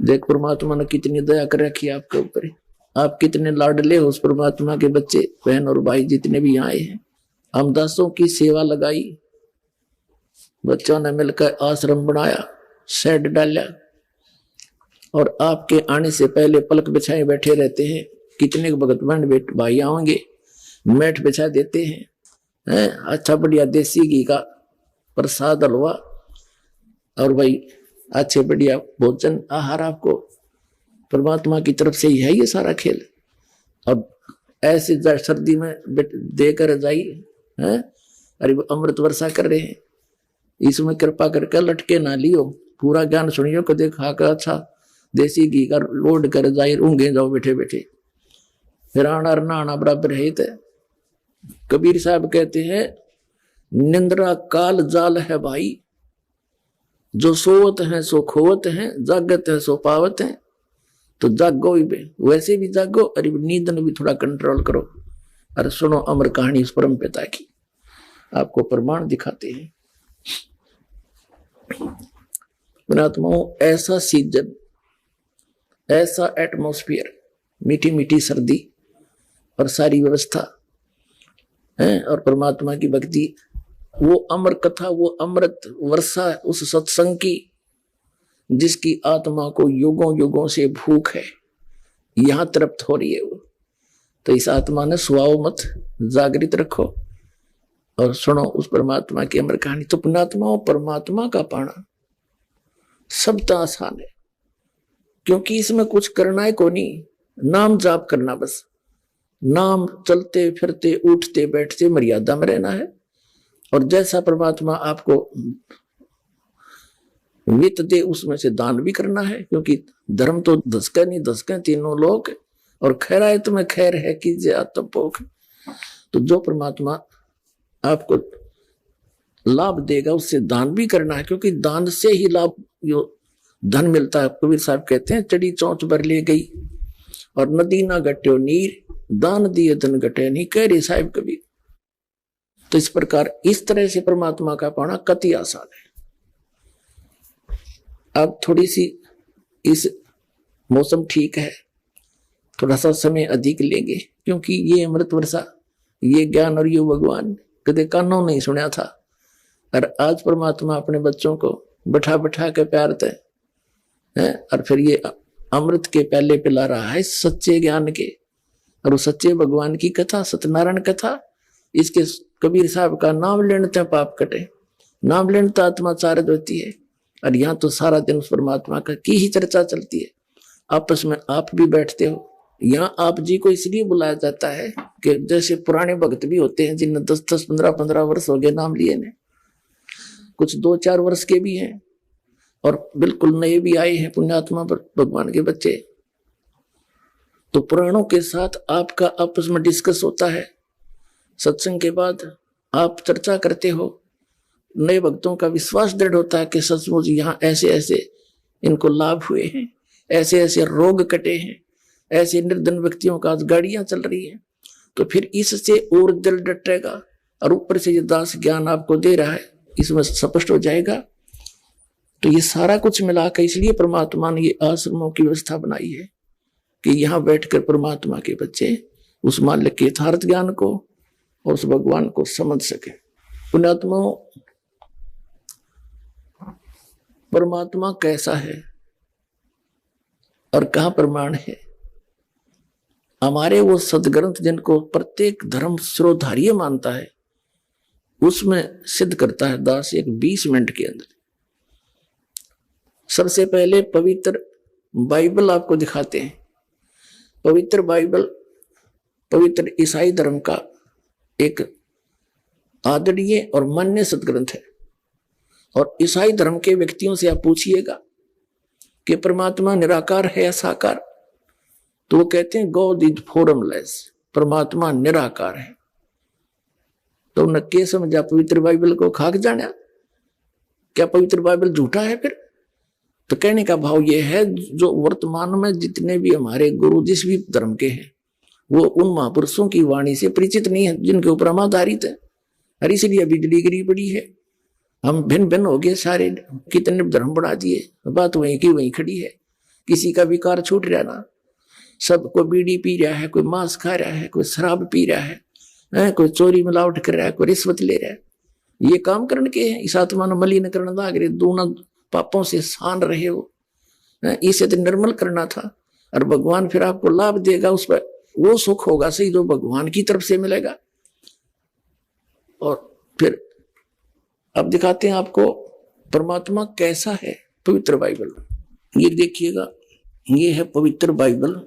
देख परमात्मा ने कितनी दया कर रखी है आपके ऊपर, आप कितने लाडले हो उस परमात्मा के बच्चे, बहन और भाई जितने भी आए हैं। हम दासों की सेवा लगाई, बच्चों ने मिलकर आश्रम बनाया, शेड डाला, और आपके आने से पहले पलक बिछाए बैठे रहते हैं। कितने भगत बहन भाई आएंगे, मैट बिछा देते हैं, अच्छा बढ़िया देसी घी का प्रसाद हलवा, और भाई अच्छे बढ़िया भोजन आहार आपको परमात्मा की तरफ से ही है ये सारा खेल। अब ऐसे सर्दी में देकर जाई है, अरे अमृत वर्षा कर रहे हैं, इसमें कृपा करके लटके ना लियो, पूरा ज्ञान सुनियो को देखा कर अच्छा देसी घी का लोड कर जाए, ऊँगे जाओ बैठे बैठे। फिर आना नहाना बराबर है। तो कबीर साहब कहते हैं निंद्रा काल जाल है भाई, जो सोवत है सो खोवत है, जागत है सो पावत है। तो जागो भी, वैसे भी जागो और नींद भी थोड़ा कंट्रोल करो। और सुनो अमर कहानी उस परम पिता की, आपको प्रमाण दिखाते हैं। पुणात्माओं, ऐसा सीजन, ऐसा एटमॉस्फेयर, मीठी मीठी सर्दी और सारी व्यवस्था है, और परमात्मा की भक्ति, वो अमर कथा, वो अमृत वर्षा उस सत्संग की जिसकी आत्मा को युगों युगों से भूख है, यहां तृप्त हो रही है वो। तो इस आत्मा ने सुआओ मत, जागृत रखो और सुनो उस परमात्मा की अमर कहानी। तो पुण्यात्माओं, परमात्मा का पाना सबता आसान है, क्योंकि इसमें कुछ करना है को नहीं, नाम जाप करना बस। नाम चलते फिरते उठते बैठते मर्यादा में रहना है, और जैसा परमात्मा आपको वित्त दे उसमें से दान भी करना है, क्योंकि धर्म तो दसके नहीं दसके तीनों लोग, और खैरायत में खैर है कीजिए आत्म पोख। तो जो परमात्मा आपको लाभ देगा उससे दान भी करना है, क्योंकि दान से ही लाभ जो धन मिलता है। कबीर साहब कहते हैं चढ़ी चौंच भर ले गई और नदी ना घट्यो नीर, दान दिए धन घटे नहीं, कह रहे साहिब कबीर। तो इस प्रकार इस तरह से परमात्मा का पाना कति आसान है। अब थोड़ी सी इस मौसम ठीक है, थोड़ा सा समय अधिक लेंगे, क्योंकि ये अमृत वर्षा, ये ज्ञान और ये भगवान कदे कानों नहीं सुना था। और आज परमात्मा अपने बच्चों को बैठा बैठा के प्यारते हैं, और फिर ये अमृत के प्याले पिला रहा है सच्चे ज्ञान के, और उस सच्चे भगवान की कथा, सत्यनारायण कथा। इसके कबीर साहब का नाम लेने पाप कटे, नाम लेने आत्मा चार्ज होती है। और यहाँ तो सारा दिन उस परमात्मा का की ही चर्चा चलती है। आपस में आप भी बैठते हो, यहाँ आप जी को इसलिए बुलाया जाता है कि जैसे पुराने भक्त भी होते हैं जिन्हें 10-10, 15-15 वर्ष हो गए नाम लिए ने, कुछ 2-4 वर्ष के भी हैं, और बिल्कुल नए भी आए हैं पुण्यात्मा भगवान के बच्चे। तो पुराणों के साथ आपका आपस में डिस्कस होता है, सत्संग के बाद आप चर्चा करते हो, नए भक्तों का विश्वास दृढ़ होता है कि सचमुच यहाँ ऐसे ऐसे इनको लाभ हुए हैं, ऐसे ऐसे रोग कटे हैं, ऐसे निर्धन व्यक्तियों का आज गाड़ियां चल रही हैं। तो फिर इससे और दिल डटेगा, और ऊपर से ये दास ज्ञान आपको दे रहा है, इसमें स्पष्ट हो जाएगा। तो ये सारा कुछ मिलाकर इसलिए परमात्मा ने ये आश्रमों की व्यवस्था बनाई है कि यहाँ बैठकर परमात्मा के बच्चे उस मालिक के यथार्थ ज्ञान को और उस भगवान को समझ सके। पुण्यात्माओं, परमात्मा कैसा है और कहाँ प्रमाण है? हमारे वो सदग्रंथ जिनको प्रत्येक धर्म शिरोधार्य मानता है, उसमें सिद्ध करता है दास एक 20 मिनट के अंदर। सबसे पहले पवित्र बाइबल आपको दिखाते हैं। पवित्र बाइबल पवित्र ईसाई धर्म का एक आदरणीय और मान्य सदग्रंथ है। और ईसाई धर्म के व्यक्तियों से आप पूछिएगा कि परमात्मा निराकार है या साकार, तो वो कहते हैं गॉड इज फॉर्मलेस, परमात्मा निराकार है। तो उन्हें क्या समझा, पवित्र बाइबल को खाक जाना? क्या पवित्र बाइबल झूठा है फिर? तो कहने का भाव ये है, जो वर्तमान में जितने भी हमारे गुरु जिस भी धर्म के हैं, वो उन महापुरुषों की वाणी से परिचित नहीं है जिनके ऊपर हम आधारित है, और इसलिए बिजली गिरी पड़ी है। हम भिन्न भिन्न हो गए सारे, कितने धर्म बढ़ा दिए, बात वहीं की वहीं खड़ी है। किसी का विकार छूट रहा ना, सब कोई बीड़ी पी रहा है, कोई मांस खा रहा है, कोई शराब पी रहा है, कोई चोरी मिलावट कर रहा है, कोई रिश्वत ले रहा है। ये काम करने के हैं, इस आत्मा ने मलिन करना था, अगर दोनों पापों से सान रहे हो, इसे तो निर्मल करना था। और भगवान फिर आपको लाभ देगा, उस पर वो सुख होगा सही जो भगवान की तरफ से मिलेगा। और फिर अब दिखाते हैं आपको परमात्मा कैसा है। पवित्र बाइबल, ये देखिएगा, ये है पवित्र बाइबल।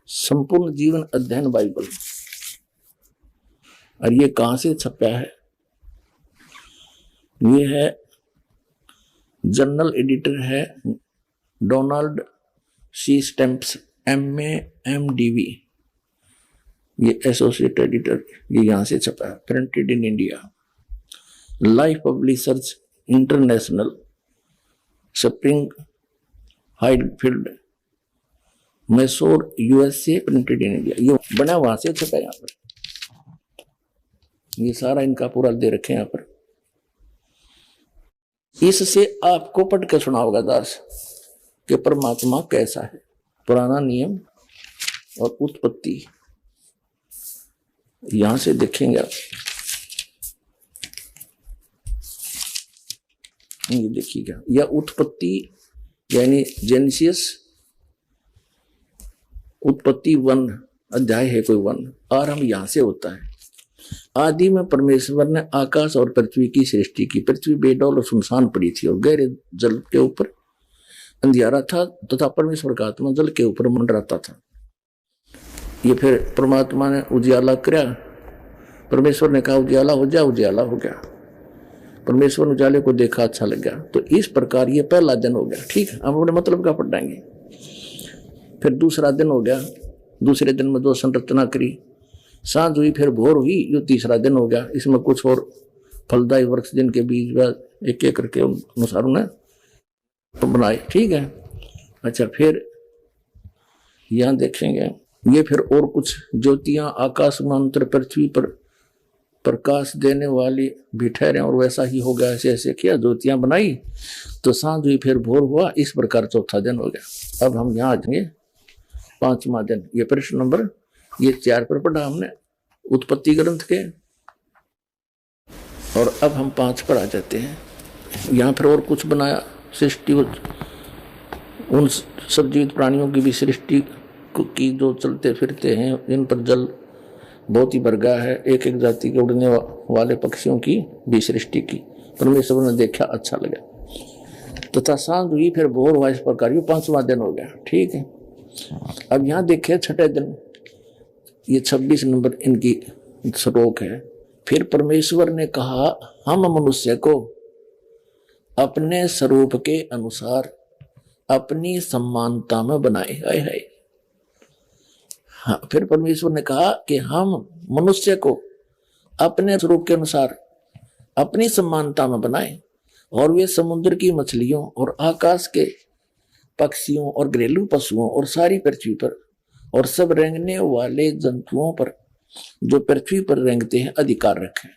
संपूर्ण जीवन अध्ययन बाइबल। और ये कहां से छपा है? ये है जनरल एडिटर है Donald C Stamps MA MDV, ये एसोसिएट एडिटर, ये यहां से छपा है, printed in India. Life publishers international, Springfield, Missouri USA, printed in India. ये बना वहां से छपा है यहाँ पर, ये सारा इनका पूरा दे रखे यहाँ पर। इससे आपको पढ़ के सुना होगा दास कि परमात्मा कैसा है, पुराना नियम और उत्पत्ति, यहां से देखेंगे आप। ये देखिएगा, यह उत्पत्ति यानी जेनेसिस, उत्पत्ति 1 अध्याय है कोई 1, आरंभ यहां से होता है। आदि में परमेश्वर ने आकाश और पृथ्वी की सृष्टि की। पृथ्वी बेडौल और सुनसान पड़ी थी और गहरे जल के ऊपर अंधियारा था तथा परमेश्वर का आत्मा जल के ऊपर मंडराता था। ये फिर परमात्मा ने उजियाला किया, परमेश्वर ने कहा उजियाला हो जा, उजियाला हो गया। परमेश्वर ने उजाले को देखा, अच्छा लग गया। तो इस प्रकार ये पहला दिन हो गया, ठीक है, हम अपने मतलब का पढ़ाएंगे। फिर दूसरा दिन हो गया, दूसरे दिन में 2 संरचना करी, सांझ हुई, फिर भोर हुई, ये तीसरा दिन हो गया। इसमें कुछ और फलदायी वृक्ष जिनके बीज एक एक करके अनुसार उन्हें बनाए, ठीक है। अच्छा, फिर यहां देखेंगे ये फिर और कुछ ज्योतियां आकाश मंत्र पृथ्वी पर प्रकाश देने वाली भी ठहरे, और वैसा ही हो गया। ऐसे ऐसे किया, ज्योतियां बनाई, तो सांझ हुई, फिर भोर हुआ। इस प्रकार चौथा दिन हो गया। अब हम यहाँ आ जाएंगे 5वां दिन। ये प्रश्न नंबर ये 4 पर पढ़ा हमने उत्पत्ति ग्रंथ के, और अब हम 5 पर आ जाते हैं। यहाँ फिर और कुछ बनाया, सृष्टि उन सब जीवित प्राणियों की भी सृष्टि की जो चलते फिरते हैं, इन पर जल बहुत ही बरगा है। एक एक जाति के उड़ने वाले पक्षियों की भी सृष्टि की। परमेश्वर ने देखा, अच्छा लगा। तथा सांझ हुई, फिर भोर हुआ। इस प्रकार ये 5वां दिन हो गया, ठीक है। अब यहाँ देखे 6ठे दिन, ये 26 नंबर इनकी श्लोक है। फिर परमेश्वर ने कहा, हम मनुष्य को अपने स्वरूप के अनुसार अपनी समानता में बनाए। हाय हाय, हाँ, फिर परमेश्वर ने कहा कि हम मनुष्य को अपने स्वरूप के अनुसार अपनी समानता में बनाए, और वे समुद्र की मछलियों और आकाश के पक्षियों और घरेलू पशुओं और सारी पृथ्वी पर और सब रेंगने वाले जंतुओं पर जो पृथ्वी पर रेंगते हैं अधिकार रखें।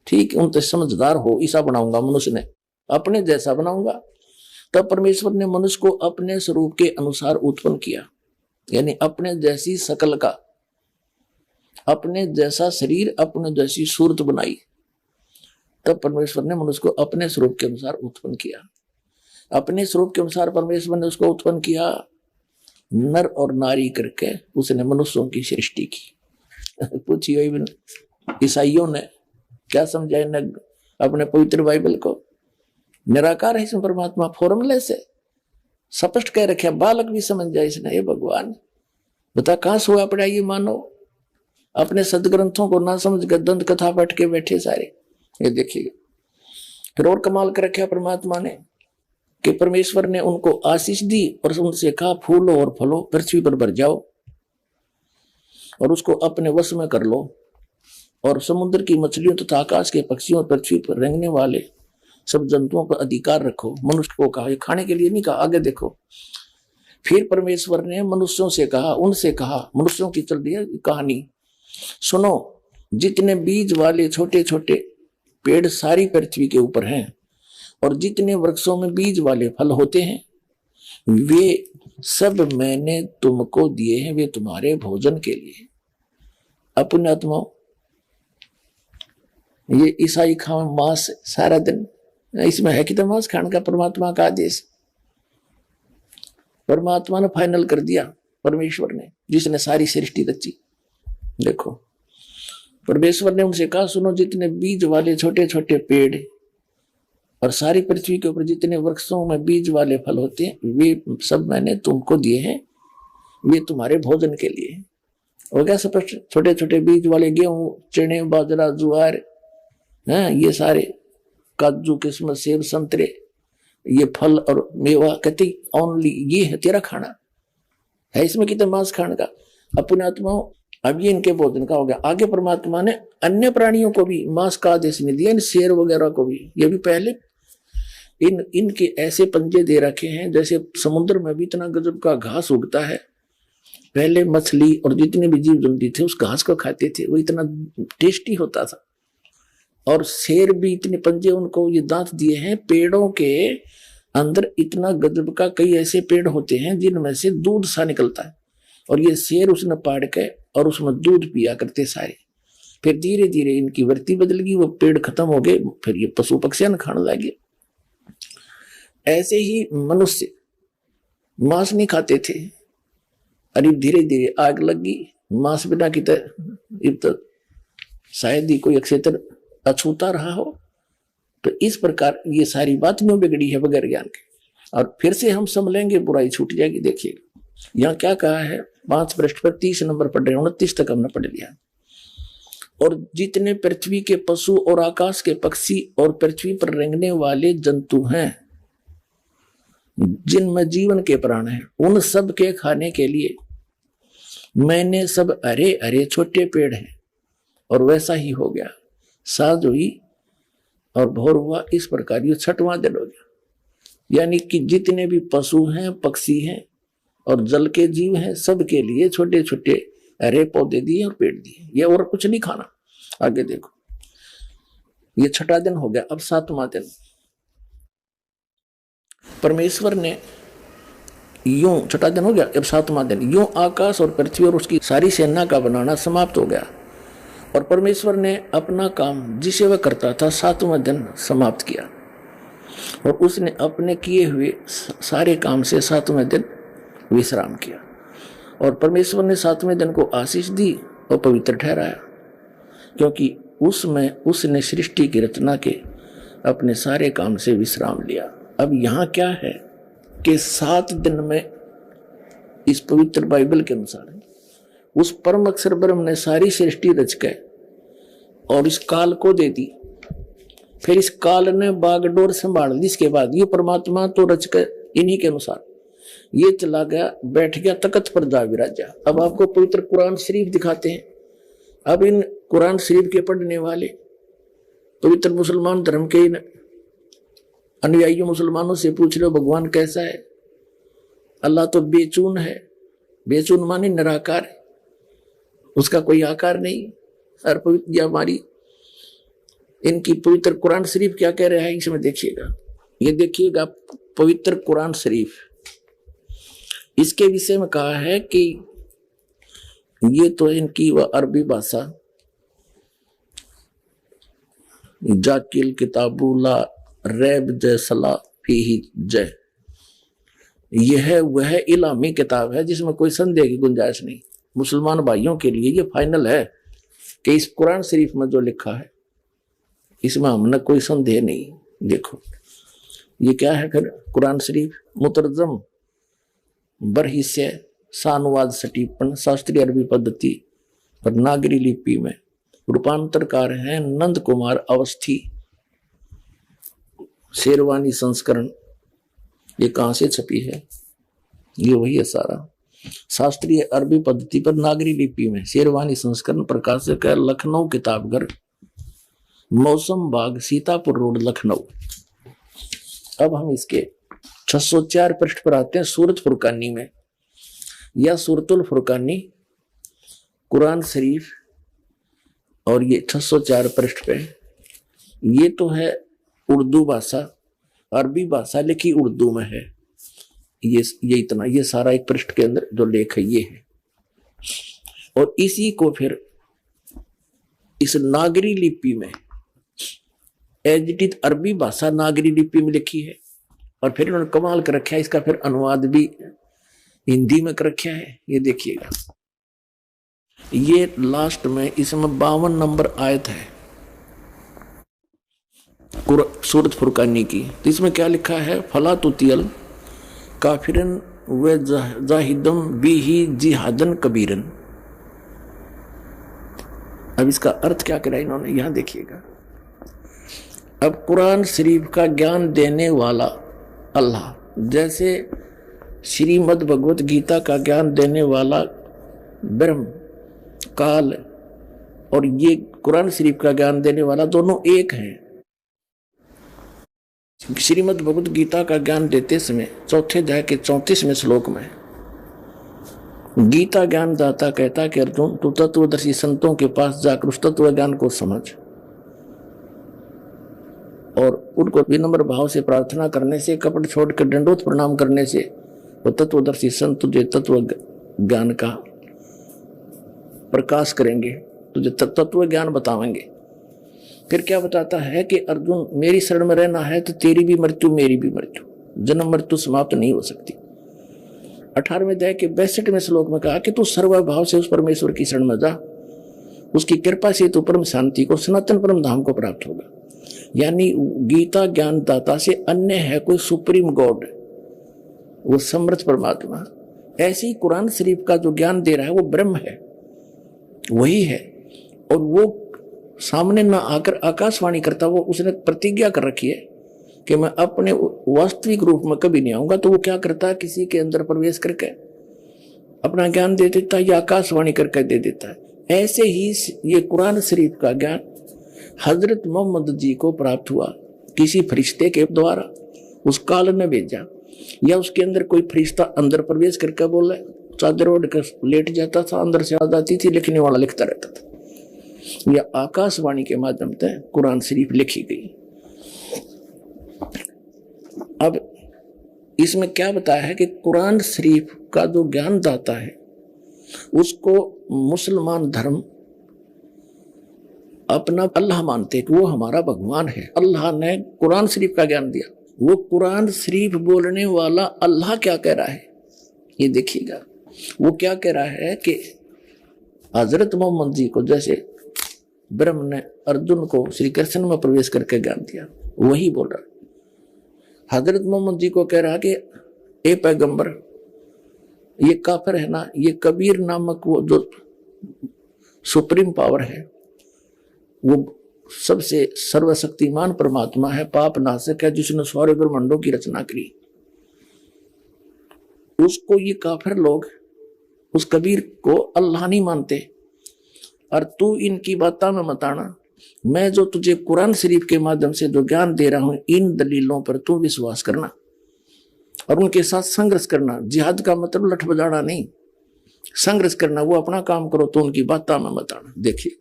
ठीक, उनसे समझदार हो, ऐसा बनाऊंगा मनुष्य ने, अपने जैसा बनाऊंगा। तब परमेश्वर ने मनुष्य को अपने स्वरूप के अनुसार उत्पन्न किया, यानी अपने जैसी शकल का, अपने जैसा शरीर, अपने जैसी सूरत बनाई। तब परमेश्वर ने मनुष्य को अपने स्वरूप के अनुसार उत्पन्न किया। अपने स्वरूप के अनुसार परमेश्वर ने उसको उत्पन्न किया, नर और नारी करके उसने मनुष्यों की सृष्टि की। पूछिए ईसाइयों ने क्या समझा इन्हें अपने पवित्र बाइबल को? निराकार है इसमें परमात्मा, फॉर्मूले से स्पष्ट कह रखे, बालक भी समझ जाए इसने। ये भगवान बता कहां से हुआ पड़ा ये मानो, अपने सदग्रंथों को ना समझ कर दंत कथा बैठ के बैठे सारे। ये देखिए, फिर और कमाल कर रखा परमात्मा ने कि परमेश्वर ने उनको आशीष दी और उनसे कहा, फूलो और फलो, पृथ्वी पर भर जाओ और उसको अपने वश में कर लो, और समुद्र की मछलियों तथा आकाश के पक्षियों और पृथ्वी पर रेंगने वाले सब जंतुओं पर अधिकार रखो। मनुष्य को कहा, ये खाने के लिए नहीं कहा, आगे देखो। फिर परमेश्वर ने मनुष्यों से कहा, उनसे कहा, मनुष्यों की चल रही है कहानी सुनो, जितने बीज वाले छोटे छोटे पेड़ सारी पृथ्वी के ऊपर हैं, और जितने वृक्षों में बीज वाले फल होते हैं, वे सब मैंने तुमको दिए हैं, वे तुम्हारे भोजन के लिए। अपने आत्माओं, ये ईसाई खाओ मांस सारा दिन, इसमें है कि तो मांस खाने का परमात्मा का आदेश। परमात्मा ने फाइनल कर दिया, परमेश्वर ने, जिसने सारी सृष्टि रची। देखो, परमेश्वर ने उनसे कहा, सुनो, जितने बीज वाले छोटे छोटे पेड़ और सारी पृथ्वी के ऊपर जितने वृक्षों में बीज वाले फल होते हैं, वे सब मैंने तुमको दिए हैं, वे तुम्हारे भोजन के लिए। हो गया स्पष्ट? छोटे छोटे बीज वाले गेहूं, चने, बाजरा, ज्वार, ये सारे, काजू, किस्मत, सेब, संतरे, ये फल और मेवा कहते ओनली ये है तेरा खाना है, इसमें कितना मांस खाने का। अपने आत्माओं अब ये इनके भोजन का हो गया। आगे परमात्मा ने अन्य प्राणियों को भी मांस का आदेश नहीं दिया, इन शेर वगैरह को भी। ये भी पहले इनके ऐसे पंजे दे रखे हैं जैसे समुद्र में भी इतना गजब का घास उगता है। पहले मछली और जितने भी जीव जंतु थे उस घास को खाते थे, वो इतना टेस्टी होता था। और शेर भी इतने पंजे उनको ये दांत दिए हैं। पेड़ों के अंदर इतना गजब का कई ऐसे पेड़ होते हैं जिनमें से दूध सा निकलता है, और ये शेर उसने पाड़ के और उसमें दूध पिया करते सारे। फिर धीरे धीरे इनकी वृत्ति बदल गई, वो पेड़ खत्म हो गए, फिर ये पशु पक्षियां खाने लगे। ऐसे ही मनुष्य मांस नहीं खाते थे, अरे धीरे धीरे आग लगी मांस बिना की तो शायद ही कोई अक्षेत्र अछूता रहा हो। तो इस प्रकार ये सारी बात क्यों बिगड़ी है बगैर ज्ञान के। और फिर से हम समझेंगे, बुराई छूट जाएगी। देखिएगा यहाँ क्या कहा है, 5 पृष्ठ पर 30 नंबर पढ़ रहे, 29 तक हमने पढ़ लिया। और जितने पृथ्वी के पशु और आकाश के पक्षी और पृथ्वी पर रेंगने वाले जंतु हैं, जिनमें जीवन के प्राण हैं, उन सब के खाने के लिए मैंने सब हरे हरे छोटे पेड़ हैं। और वैसा ही हो गया, साँझ हुई और भोर हुआ। इस प्रकार ये 6वां दिन हो गया। यानी कि जितने भी पशु हैं, पक्षी हैं और जल के जीव हैं, सबके लिए छोटे छोटे हरे पौधे दिए और पेड़ दिए, ये और कुछ नहीं खाना। आगे देखो, ये 6वां दिन हो गया। अब 7वां दिन परमेश्वर ने यूं, 6वां दिन हो गया, अब 7वां दिन यूं आकाश और पृथ्वी और उसकी सारी सेना का बनाना समाप्त हो गया। और परमेश्वर ने अपना काम जिसे वह करता था 7वां दिन समाप्त किया, और उसने अपने किए हुए सारे काम से 7वें दिन विश्राम किया। और परमेश्वर ने 7वें दिन को आशीष दी और पवित्र ठहराया, क्योंकि उसमें उसने सृष्टि की रचना के अपने सारे काम से विश्राम लिया। अब यहाँ क्या है कि 7 दिन में इस पवित्र बाइबल के अनुसार उस परम अक्षर ब्रह्म ने सारी सृष्टि रच के और इस काल को दे दी। फिर इस काल ने बागडोर संभाल ली। इसके बाद ये परमात्मा तो रच के इन्हीं के अनुसार ये चला गया, बैठ गया तख्त पर जा विराजा। अब आपको पवित्र कुरान शरीफ दिखाते हैं। अब इन कुरान शरीफ के पढ़ने वाले पवित्र मुसलमान धर्म के इन अनुयायी मुसलमानों से पूछ रहे हो भगवान कैसा है? अल्लाह तो बेचून है। बेचून माने निराकार है, उसका कोई आकार नहीं। और पवित्र हमारी इनकी पवित्र कुरान शरीफ क्या कह रहा है इसमें देखिएगा। ये देखिएगा पवित्र कुरान शरीफ, इसके विषय में कहा है कि ये तो इनकी वह अरबी भाषा जाकिल किताबुल्ला रैब जैसला फीही जय, यह वह इलामी किताब है जिसमें कोई संदेह की गुंजाइश नहीं। मुसलमान भाइयों के लिए ये फाइनल है कि इस कुरान शरीफ में जो लिखा है इसमें हमने कोई संदेह नहीं। देखो ये क्या है फिर कुरान शरीफ, मुतरजम बरहिस्से सानुवाद सटीपन शास्त्रीय अरबी पद्धति और नागरी लिपि में रूपांतरकार हैं नंद कुमार अवस्थी। शेरवानी संस्करण ये कहाँ से छपी है? ये वही है सारा। शास्त्रीय अरबी पद्धति पर नागरी लिपि में शेरवानी संस्करण प्रकाशक है लखनऊ किताबघर, मौसम बाग, सीतापुर रोड, लखनऊ। अब हम इसके 604 पृष्ठ पर आते हैं। सूरत फुरकानी में या सूरतुल फुरकानी कुरान शरीफ, और ये 604 पृष्ठ पे ये तो है उर्दू भाषा, अरबी भाषा लिखी उर्दू में है। ये इतना, ये सारा एक पृष्ठ के अंदर जो लेख है ये है। और इसी को फिर इस नागरी लिपि में एडिटेड अरबी भाषा नागरी लिपि में लिखी है, और फिर उन्होंने कमाल कर रखा है, इसका फिर अनुवाद भी हिंदी में कर रखा है। ये देखिएगा, ये लास्ट में इसमें 52 नंबर आयत है सूरत फुरकानी की। तो इसमें क्या लिखा है? फला तुतियल काफिरन व जाहिदम बिही जिहादन कबीरन। अब इसका अर्थ क्या करा इन्होंने, यहां देखिएगा। अब कुरान शरीफ का ज्ञान देने वाला अल्लाह। जैसे श्रीमद् भगवत गीता का ज्ञान देने वाला ब्रह्म, काल और ये कुरान शरीफ का ज्ञान देने वाला दोनों एक हैं। श्रीमद् भगवत गीता का ज्ञान देते समय चौथे अध्याय के 34वें श्लोक में गीता ज्ञान दाता कहता कि अर्जुन तू तत्वदर्शी संतों के पास जाकर उस तत्व ज्ञान को समझ और उनको विनम्र भाव से प्रार्थना करने से, कपट छोड़कर दंडोत प्रणाम करने से वो तत्वदर्शी संत तुझे तत्व ज्ञान का प्रकाश करेंगे, तुझे तत्व ज्ञान बतावेंगे। फिर क्या बताता है कि अर्जुन मेरी शरण में रहना है तो तेरी भी मृत्यु मेरी भी मृत्यु, जन्म मृत्यु समाप्त नहीं हो सकती। 18वें अध्याय के 62वें श्लोक में कहा कि तू सर्वभाव से उस परमेश्वर की शरण में जा, उसकी कृपा से तू परम शांति को, सनातन परम धाम को प्राप्त होगा। यानी गीता ज्ञान दाता से अन्य है कोई सुप्रीम गॉड, वो समर्थ परमात्मा। ऐसे ही कुरान शरीफ का जो ज्ञान दे रहा है वो ब्रह्म है, वही है। और वो सामने ना आकर आकाशवाणी करता, वो उसने प्रतिज्ञा कर रखी है कि मैं अपने वास्तविक रूप में कभी नहीं आऊंगा। तो वो क्या करता है, किसी के अंदर प्रवेश करके अपना ज्ञान दे देता है या आकाशवाणी करके दे देता है। ऐसे ही ये कुरान शरीफ का ज्ञान हजरत मोहम्मद जी को प्राप्त हुआ किसी फरिश्ते के द्वारा, उस काल ने भेजा, या उसके अंदर कोई फरिश्ता अंदर प्रवेश करके बोले, चादर ओढ़ कर लेट जाता था, अंदर से आ जाती थी, लिखने वाला लिखता रहता था। या आकाशवाणी के माध्यम से कुरान शरीफ लिखी गई। अब इसमें क्या बताया है कि कुरान शरीफ का जो ज्ञान दाता है उसको मुसलमान धर्म अपना अल्लाह मानते हैं कि वो हमारा भगवान है। अल्लाह ने कुरान शरीफ का ज्ञान दिया। वो कुरान शरीफ बोलने वाला अल्लाह क्या कह रहा है ये देखिएगा। वो क्या कह रहा है कि हजरत मोहम्मद जी को जैसे ब्रह्म ने अर्जुन को श्री कृष्ण में प्रवेश करके ज्ञान दिया, वही बोल रहा है। हजरत मोहम्मद जी को कह रहा कि ए पैगंबर, ये काफिर है ना, ये कबीर नामक वो जो सुप्रीम पावर है, वो सबसे सर्वशक्तिमान परमात्मा है, पाप नाशक है, जिसने सारे ब्रह्मांडों की रचना करी। उसको ये काफिर लोग उस कबीर को अल्लाह नहीं मानते, और तू इनकी बातों में मत आना। मैं जो तुझे कुरान शरीफ के माध्यम से जो ज्ञान दे रहा हूं, इन दलीलों पर तू विश्वास करना और उनके साथ संघर्ष करना। जिहाद का मतलब लठ बजाना नहीं, संघर्ष करना। वो अपना काम करो तो उनकी बातों में मत आना। देखिए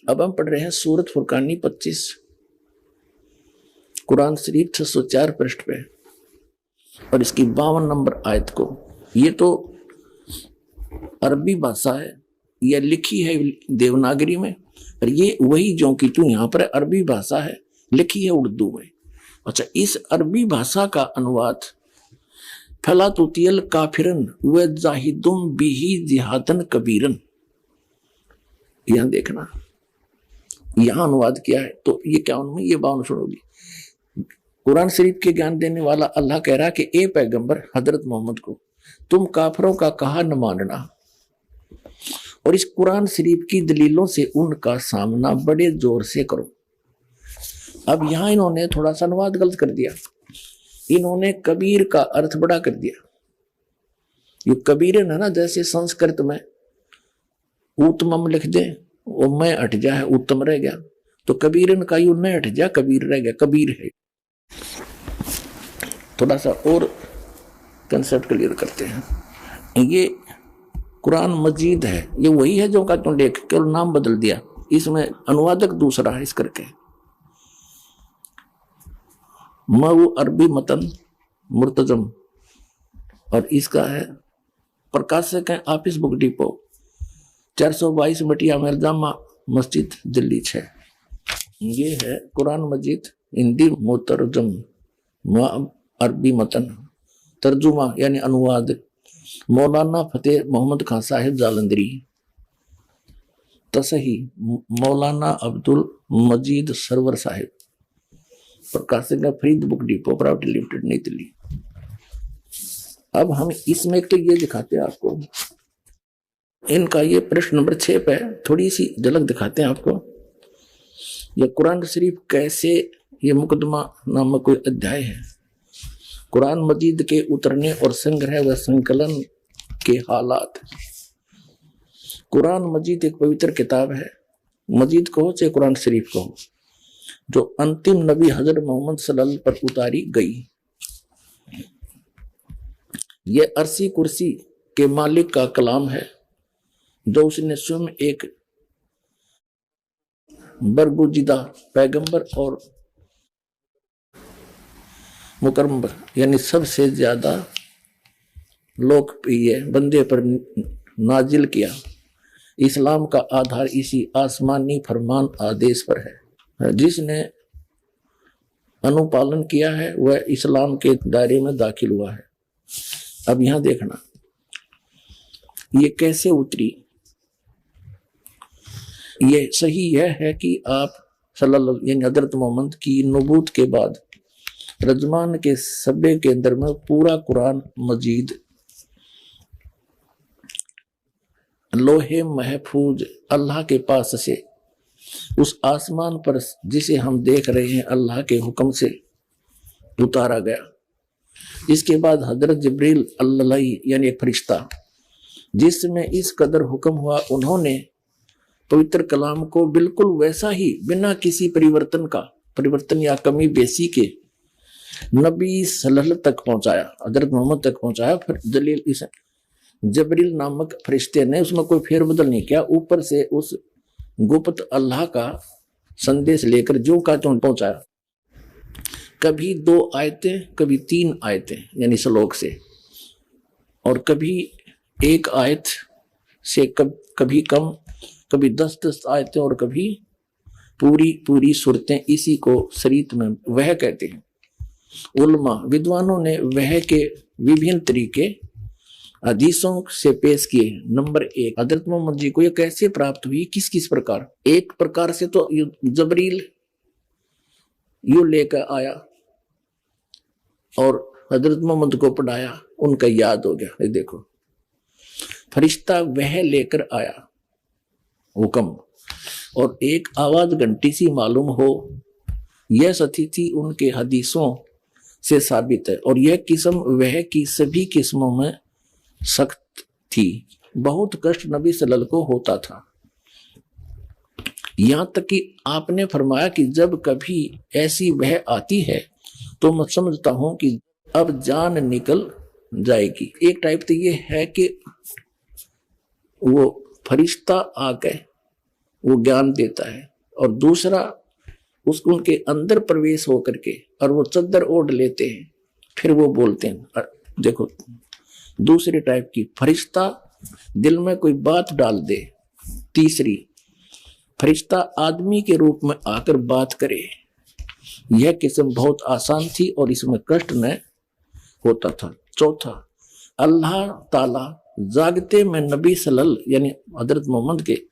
अब हम पढ़ रहे हैं सूरत फुरकानी 25 कुरान शरीफ 604 पृष्ठ पे और इसकी 52 नंबर आयत को। ये तो अरबी भाषा है, यह लिखी है देवनागरी में, और ये वही जो कि तू यहाँ पर अरबी भाषा है, लिखी है उर्दू में। अच्छा, इस अरबी भाषा का अनुवाद फला तुतियल काफिरन व जाहिदुम बिही जिहादन कबीरन, यहां देखना यहां अनुवाद किया है। तो ये क्या उनमें ये बात सुनोगी। कुरान शरीफ के ज्ञान देने वाला अल्लाह कह रहा कि ए पैगंबर हजरत मोहम्मद को तुम काफिरों का कहा न मानना, और इस कुरान शरीफ की दलीलों से उनका सामना बड़े जोर से करो। अब यहां इन्होंने थोड़ा सा अनुवाद गलत कर दिया। इन्होंने कबीर का अर्थ बड़ा कर दिया। ये कबीरन है ना, जैसे संस्कृत में उत्तमम लिख दे, वो मैं हट जा है, उत्तम रह गया, तो कबीरन का यू न हट जा, कबीर रह गया, कबीर है। थोड़ा सा और कंसेप्ट क्लियर करते हैं। ये कुरान मजीद है, ये वही है जो का तुम लेख केवल नाम बदल दिया, इसमें अनुवादक दूसरा है इस करके। मऊ अरबी मतन मुर्तजम, और इसका है प्रकाशक है ऑफिस बुक डिपो 422 मटिया मिर्जामा मस्जिद दिल्ली 6। ये है कुरान मजीद हिंदी मुतरजम अरबी मतन, तर्जुमा यानी अनुवाद मौलाना फतेह मोहम्मद खान साहिब जालंधरी, तसही मौलाना अब्दुल मजीद सरवर साहिब, प्रकाशक है Farid book depot private limited नई दिल्ली। अब हम इसमें तो ये दिखाते हैं आपको, इनका ये प्रश्न नंबर 6 पे थोड़ी सी झलक दिखाते हैं आपको। ये कुरान शरीफ कैसे, ये मुकदमा नामक कोई अध्याय है, कुरान मजीद के उतरने और संग्रह व संकलन के हालात। कुरान मजीद एक पवित्र किताब है, मजीद कहो चाहे कुरान शरीफ कहो, जो अंतिम नबी हजरत मोहम्मद सल्लल्लाहु अलैहि वसल्लम पर उतारी गई। यह अर्शी कुर्सी के मालिक का कलाम है, जो उसने स्वयं एक बरगुजिदा पैगंबर और मुकर्रम यानी सबसे ज्यादा लोकप्रिय बंदे पर नाजिल किया। इस्लाम का आधार इसी आसमानी फरमान आदेश पर है। जिसने अनुपालन किया है वह इस्लाम के दायरे में दाखिल हुआ है। अब यहां देखना ये कैसे उतरी। ये सही यह है कि आप सल्लल्लाहु यानी हजरत मोहम्मद की नबूत के बाद रजमान के सब्बे के अंदर में पूरा कुरान मजीद लोहे महफूज अल्लाह के पास से उस आसमान पर जिसे हम देख रहे हैं अल्लाह के हुक्म से उतारा गया। इसके बाद हजरत जिब्रील अल्लाह यानी एक फरिश्ता जिसमें इस कदर हुक्म हुआ, उन्होंने पवित्र कलाम को बिल्कुल वैसा ही बिना किसी परिवर्तन या कमी बेसी के नबी सल्लल्लाहु तक पहुंचाया, हजरत मोहम्मद तक पहुंचाया। फिर जबरील नामक फरिश्ते ने उसमें कोई फेरबदल नहीं किया, ऊपर से उस गुप्त अल्लाह का संदेश लेकर जो का त्यों पहुंचाया। कभी 2 आयतें, कभी 3 आयतें यानी श्लोक से, और कभी 1 आयत से कभी कम, कभी 10 आयतें और कभी पूरी सूरतें। इसी को शरीयत में वह कहते हैं। उलमा विद्वानों ने वह के विभिन्न तरीके हदीसों से पेश किए। नंबर 1, हजरत मोहम्मद जी को यह कैसे प्राप्त हुई, किस किस प्रकार। एक प्रकार से तो जबरील यू लेकर आया और हजरत मोहम्मद को पढ़ाया, उनका याद हो गया। ये देखो फरिश्ता वह लेकर आया हुक्म, और एक आवाज घंटी सी मालूम हो, यह सतीथि उनके हदीसों से साबित है। और यह किस्म वह की सभी किस्मों में सख्त थी, बहुत कष्ट नबी सल्लल्लाहु को होता था। यहां तक कि आपने फरमाया कि जब कभी ऐसी वह आती है तो मैं समझता हूं कि अब जान निकल जाएगी। एक टाइप तो ये है कि वो फरिश्ता आके वो ज्ञान देता है, और दूसरा उसको उनके अंदर प्रवेश होकर के और वो चद्दर ओढ़ लेते हैं, फिर वो बोलते हैं। देखो दूसरी टाइप की, फरिश्ता दिल में कोई बात डाल दे। तीसरी, फरिश्ता आदमी के रूप में आकर बात करे। यह किस्म बहुत आसान थी और इसमें कष्ट न होता था। चौथा, अल्लाह ताला जागते में नबी सल्लल्लाहु यानी हजरत मोहम्मद के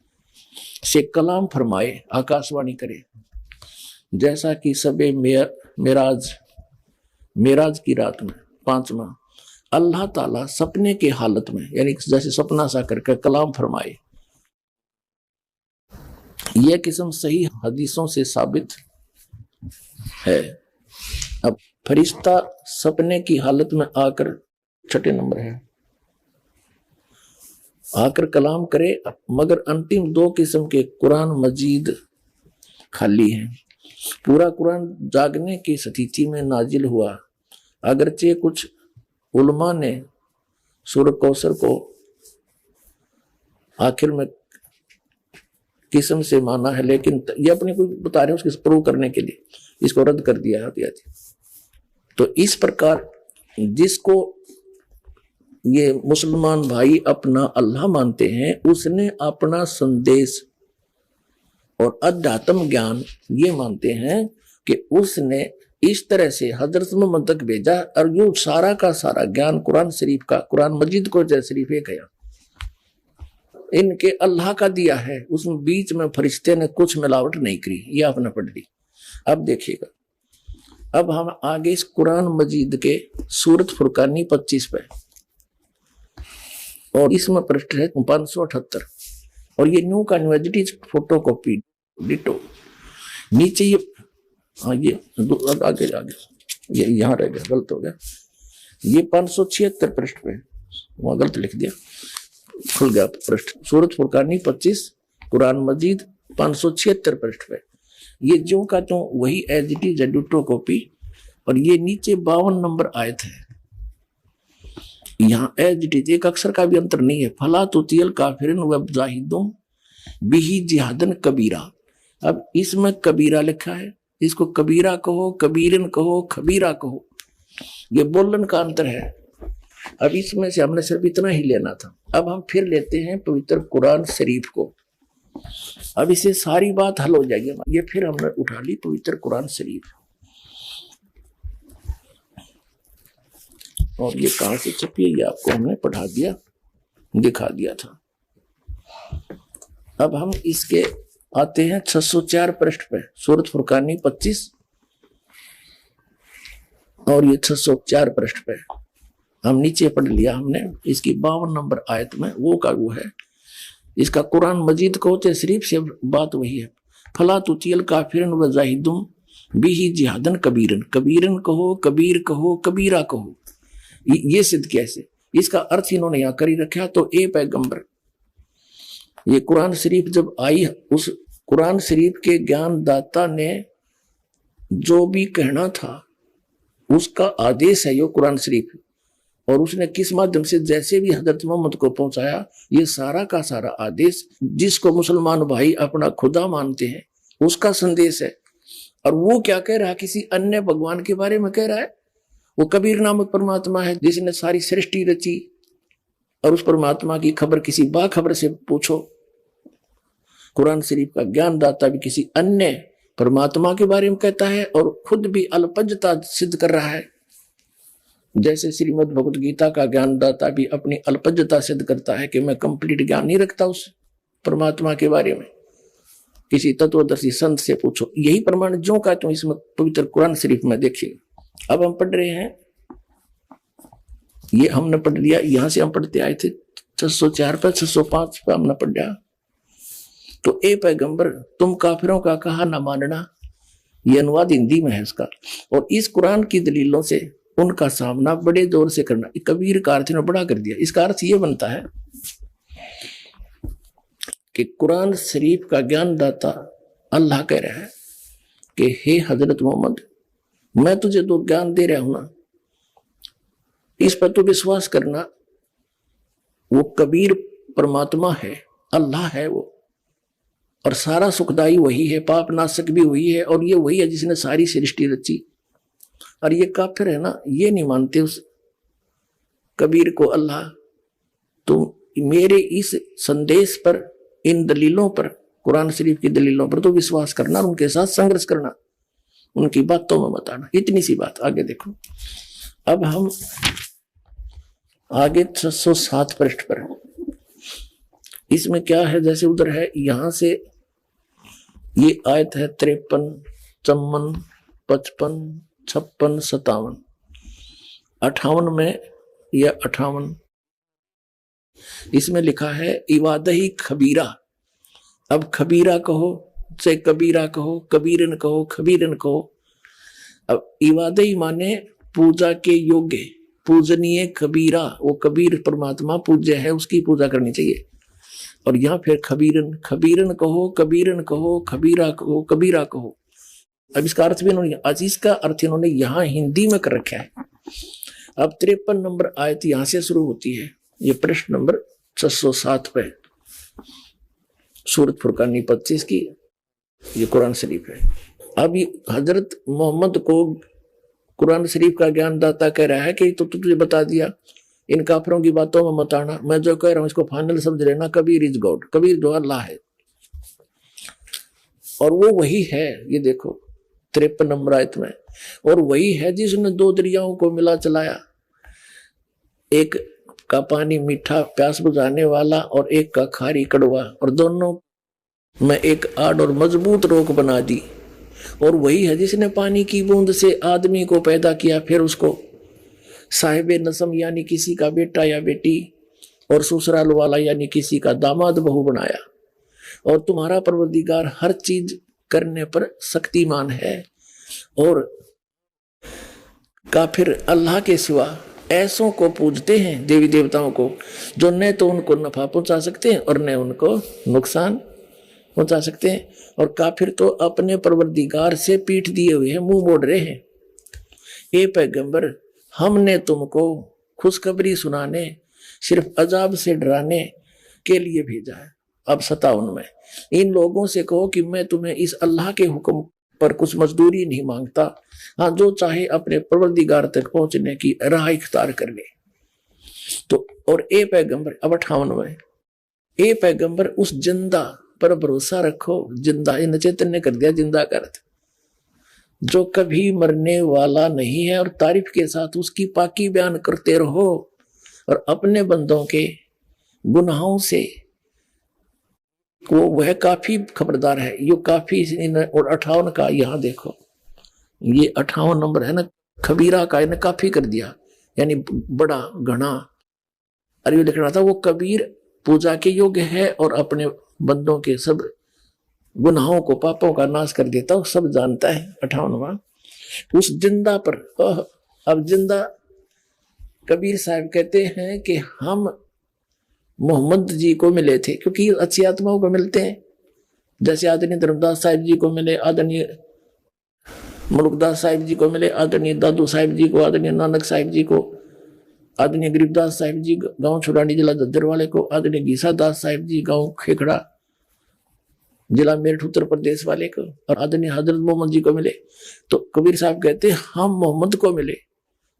से कलाम फरमाए, आकाशवाणी करे। जैसा कि सबे मेराज की रात में। 5वां, अल्लाह ताला सपने के हालत में यानी जैसे सपना सा करके कलाम फरमाए। यह किस्म सही हदीसों से साबित है। अब फरिश्ता सपने की हालत में आकर, 6 नंबर है, आकर कलाम करे, मगर अंतिम 2 किस्म के कुरान मजीद खाली है। पूरा कुरान जागने की स्थिति में नाजिल हुआ। अगरचे कुछ उलमा ने सूरह कौसर को आखिर में किस्म से माना है, लेकिन ये अपने को बता रहे हैं उसके प्रूव करने के लिए इसको रद्द कर दिया है। तो इस प्रकार जिसको ये मुसलमान भाई अपना अल्लाह मानते हैं, उसने अपना संदेश और अध्यात्म ज्ञान ये मानते हैं कि उसने इस तरह से हजरत मोहम्मद तक भेजा, और यूं सारा का सारा ज्ञान कुरान शरीफ का, कुरान मजीद को जैसे शरीफ है गया, इनके अल्लाह का दिया है। उसमें बीच में फरिश्ते ने कुछ मिलावट नहीं करी, ये आपने पढ़ ली। अब देखिएगा, अब हम आगे इस कुरान मजीद के सूरत फुरकानी 25 पे, और इसमें पृष्ठ है 578, और ये न्यू का न्यूजिटीज फोटो कॉपी डिटो। नीचे ये हाँ ये आगे ये यहाँ रह गया, गलत हो गया। ये 576 पृष्ठ पे, वहां गलत लिख दिया, खुल गया पृष्ठ। सूरत फुरकानी 25, कुरान मजीद 576 पृष्ठ पे। ये जो का तो वही as it is ditto copy, और ये नीचे 52 नंबर आयत है, यहाँ एज इट इज, एक अक्षर का भी अंतर नहीं है। फला तुतियल काफिरिन व जाहिदुम बिही जिहादन कबीरा। अब इसमें कबीरा लिखा है, इसको कबीरा कहो, कबीरन कहो, खबीरा कहो, ये बोलन का अंतर है। अब इसमें से हमने सिर्फ इतना ही लेना था। अब हम फिर लेते हैं पवित्र कुरान शरीफ को, अब इसे सारी बात हल हो जाएगी। ये फिर हमने उठा ली पवित्र कुरान शरीफ, और ये कहां से छपी है ये आपको हमने पढ़ा दिया, दिखा दिया था। अब हम इसके आते हैं 604 पृष्ठ पे, सूरत फुरकानी 25 और ये 604 पृष्ठ पे हम नीचे पढ़ लिया हमने। इसकी 52 नंबर आयत में वो का वो है, इसका कुरान मजीद को होते शरीफ से बात वही है। फला तुतियल काफिरन व जाहिदुम बिही जिहादन कबीरन, कबीरन कहो, कबीर कहो, कबीरा कहो, ये सिद्ध कैसे, इसका अर्थ इन्होंने यहां कर ही रखा। तो ए पैगंबर, ये कुरान शरीफ जब आई, उस कुरान शरीफ के ज्ञानदाता ने जो भी कहना था उसका आदेश है ये कुरान शरीफ, और उसने किस माध्यम से जैसे भी हजरत मोहम्मद को पहुंचाया, ये सारा का सारा आदेश जिसको मुसलमान भाई अपना खुदा मानते हैं उसका संदेश है। और वो क्या कह रहा है, किसी अन्य भगवान के बारे में कह रहा है। वो कबीर नामक परमात्मा है जिसने सारी सृष्टि रची, और उस परमात्मा की खबर किसी बाखबर से पूछो। कुरान शरीफ का ज्ञानदाता भी किसी अन्य परमात्मा के बारे में कहता है, और खुद भी अल्पज्जता सिद्ध कर रहा है। जैसे श्रीमद् भगवत गीता का ज्ञानदाता भी अपनी अल्पज्जता सिद्ध करता है कि मैं कंप्लीट ज्ञान नहीं रखता उस परमात्मा के बारे में, किसी तत्वदर्शी संत से पूछो। यही प्रमाण जो का तो इसमें पवित्र कुरान शरीफ में देखिए। अब हम पढ़ रहे हैं, ये हमने पढ़ लिया, यहां से हम पढ़ते आए थे 604 पर, 605 पर हमने पढ़ा। तो ए पैगंबर, तुम काफिरों का कहा न मानना, ये अनुवाद हिंदी में है इसका, और इस कुरान की दलीलों से उनका सामना बड़े जोर से करना। कबीर का अर्थ ने बड़ा कर दिया। इसका अर्थ ये बनता है कि कुरान शरीफ का ज्ञानदाता अल्लाह कह रहा है कि हे हजरत मोहम्मद, मैं तुझे तो ज्ञान दे रहा हूं ना, इस पर तो विश्वास करना। वो कबीर परमात्मा है, अल्लाह है वो, और सारा सुखदाई वही है, पाप नाशक भी वही है, और ये वही है जिसने सारी सृष्टि रची। और ये काफिर है ना, ये नहीं मानते उस कबीर को अल्लाह। तो मेरे इस संदेश पर, इन दलीलों पर, कुरान शरीफ की दलीलों पर तो विश्वास करना, उनके साथ संघर्ष करना, उनकी बातों में मत आना। इतनी सी बात। आगे देखो, अब हम आगे 607 पृष्ठ पर, इसमें क्या है, जैसे उधर है, यहां से ये आयत है 53, 54, 55, 56, 57, 58 में या 58, इसमें लिखा है इवादही खबीरा। अब खबीरा कहो चाहे कबीरा कहो, कबीरन कहो, खबीरन कहो। अब इवादही माने पूजा के योग्य, पूजनीय कबीरा, वो कबीर परमात्मा पूज्य है, उसकी पूजा करनी चाहिए। और यहाँ फिर खबीरन, खबीरन कहो, कबीरन कहो, खबीरा कहो, कबीरा कहो। अब इसका अर्थ भी इन्होंने, अजीज का अर्थ इन्होंने यहाँ हिंदी में कर रखा है। अब 53 नंबर आयत यहां से शुरू होती है, ये पृष्ठ नंबर 607 पे, सूरत फुरकानी 25 की, ये कुरान शरीफ है। अब ये हजरत मोहम्मद को कुरान शरीफ का ज्ञानदाता कह रहा है कि तो तुझे बता दिया, इन काफिरों की बातों में मत आना, मैं जो कह रहा हूं इसको फाइनल समझ लेना, कबीर इज गॉड, कबीर जो अल्लाह है। और वो वही है, ये देखो 53 नंबर आयत में, और वही है जिसने दो दरियाओं को मिला चलाया, एक का पानी मीठा प्यास बुझाने वाला और एक का खारी कड़वा, और दोनों में एक आड़ और मजबूत रोक बना दी। और वही है जिसने पानी की बूंद से आदमी को पैदा किया, फिर उसको साहिबे नसम यानी किसी का बेटा या बेटी, और ससुराल वाला यानी किसी का दामाद बहू बनाया। और तुम्हारा परवरदिगार हर चीज करने पर शक्तिमान है, और काफिर अल्लाह के सिवा ऐसों को पूजते हैं, देवी देवताओं को, जो न तो उनको नफा पहुंचा सकते हैं और न उनको नुकसान पहुंचा सकते हैं। और काफिर तो अपने परवरदिगार से पीठ दिए हुए हैं, मुंह मोड़ रहे हैं। ए पैगंबर, हमने तुमको खुशखबरी सुनाने, सिर्फ अजाब से डराने के लिए भेजा है। अब 57 में इन लोगों से कहो कि मैं तुम्हें इस अल्लाह के हुक्म पर कुछ मजदूरी नहीं मांगता, हाँ जो चाहे अपने परवरदिगार तक पहुंचने की राह इख्तियार कर ले। तो और ए पैगंबर, अब 58 में, ए पैगंबर उस जिंदा पर भरोसा रखो, जिंदा इन चैतन्य कर दिया, जिंदा कर, जो कभी मरने वाला नहीं है, और तारीफ के साथ उसकी पाकी बयान करते रहो और अपने बंदों के गुनाहों से को वह काफी खबरदार है। यो काफी और 58 का यहाँ देखो, ये 58 नंबर है ना, खबीरा का इन्हें काफी कर दिया, यानी बड़ा घना। अरे लिखना था वो कबीर पूजा के योग्य है और अपने बंदों के सब गुनाहों को, पापों का नाश कर देता हूं, सब जानता है। 58वां, उस जिंदा पर। अब जिंदा कबीर साहब कहते हैं कि हम मोहम्मद जी को मिले थे, क्योंकि अच्छी आत्माओं को मिलते हैं, जैसे आदरणीय धर्मदास साहिब जी को मिले, आदरणीय मुल्कदास साहिब जी को मिले, आदरणीय दादू साहिब जी को, आदरणीय नानक साहिब जी को, आदरणीय गरीबदास साहिब जी गांव छुड़ानी जिला दद्दर वाले को, आदरणीय गीसा दास साहिब जी गांव खेखड़ा जिला मेरठ उत्तर प्रदेश वाले को, और आदरणीय हजरत मोहम्मद जी को मिले। तो कबीर साहब कहते हैं हम मोहम्मद को मिले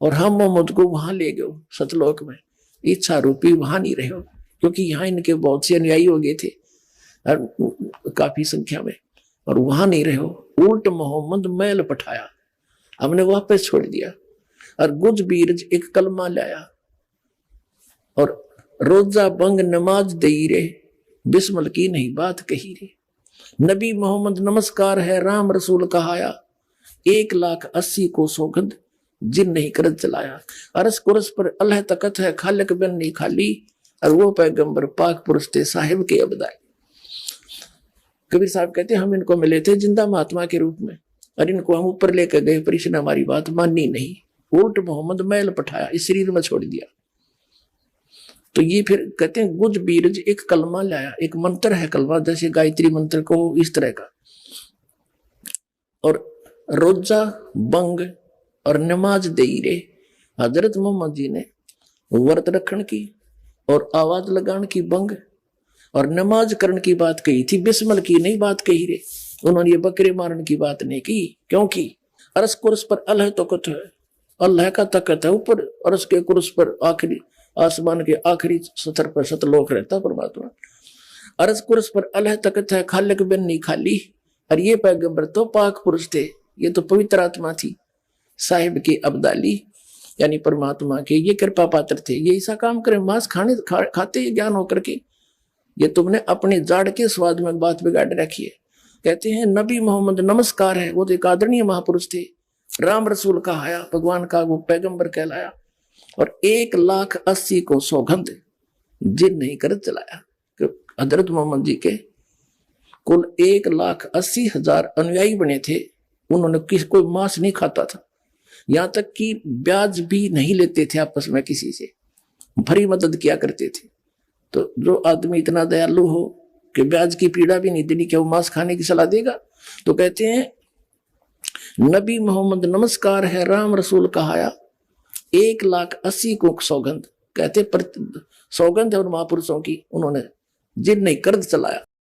और हम मोहम्मद को वहां ले गए सतलोक में, इच्छा रूपी वहां नहीं रहे, क्योंकि यहाँ इनके बहुत से अनुयायी हो गए थे काफी संख्या में, और वहां नहीं रहे। उल्ट मोहम्मद मैल पठाया, हमने वापस छोड़ दिया, और गुज बीरज एक कलमा लाया, और रोजा बंग नमाज दई रे, बिस्मल की नहीं बात कही रे। नबी मोहम्मद नमस्कार है, राम रसूल कहाया, 1,80,000 को सौगंध जिन नहीं करत चलाया। अरस कुरस पर अल्लाह तकत है, खालिक बिन नहीं खाली, और वो पैगंबर पाक पुरुष थे साहिब के अबदाई। कबीर साहब कहते हम इनको मिले थे जिंदा महात्मा के रूप में, और इनको हम ऊपर लेकर गए, पर इसने हमारी बात मानी नहीं, उल्ट मोहम्मद मैल पठाया, इस शरीर में छोड़ दिया। तो ये फिर कहते हैं गुज बीरज एक कलमा लाया, एक मंत्र है कलमा, जैसे गायत्री मंत्र को इस तरह का, और रोजा बंग और नमाज दई रे। हजरत मोहम्मद जी ने व्रत रखने की और आवाज लगाने की बंग और नमाज करने की बात कही थी, बिस्मल की नहीं बात कही रे। उन्होंने ये बकरे मारने की बात नहीं की, क्योंकि अरस कुर्स पर अल्लाह तकत है, अल्लाह का तकत है ऊपर, अरस के कुर्स पर आखिरी आसमान के आखिरी सतर पर सतलोक रहता परमात्मा। अरस कुर्स पर अल्लाह तकत है, खालिक बिन नहीं खाली। और ये पैगंबर तो पाक पुरुष थे, ये तो पवित्र आत्मा थी, साहिब के अब्दाली यानी परमात्मा के ये कृपा पात्र थे। ये ऐसा काम करे, मांस खाते ही ज्ञान होकर के, ये तुमने अपने जाड़ के स्वाद में बात बिगाड़ रखी है। कहते हैं नबी मोहम्मद नमस्कार है, वो तो एक आदरणीय महापुरुष थे, राम रसूल कहाया, भगवान का वो पैगंबर कहलाया, और 1,80,000 को सौगंध जिन नहीं कर चलाया। हजरत मोहम्मद जी के कुल 1,80,000 अनुयायी बने थे, उन्होंने कोई मांस नहीं खाता था, यहां तक कि ब्याज भी नहीं लेते थे आपस में किसी से, भरी मदद किया करते थे। तो जो आदमी इतना दयालु हो कि ब्याज की पीड़ा भी नहीं देनी, क्या वो मांस खाने की सलाह देगा? तो कहते हैं नबी मोहम्मद नमस्कार है, राम रसूल कहाया, 1,80,000 को सौगंध। कहते पर सौगंध है उन महापुरुषों की, उन्होंने जिन नहीं कर्ज चलाया।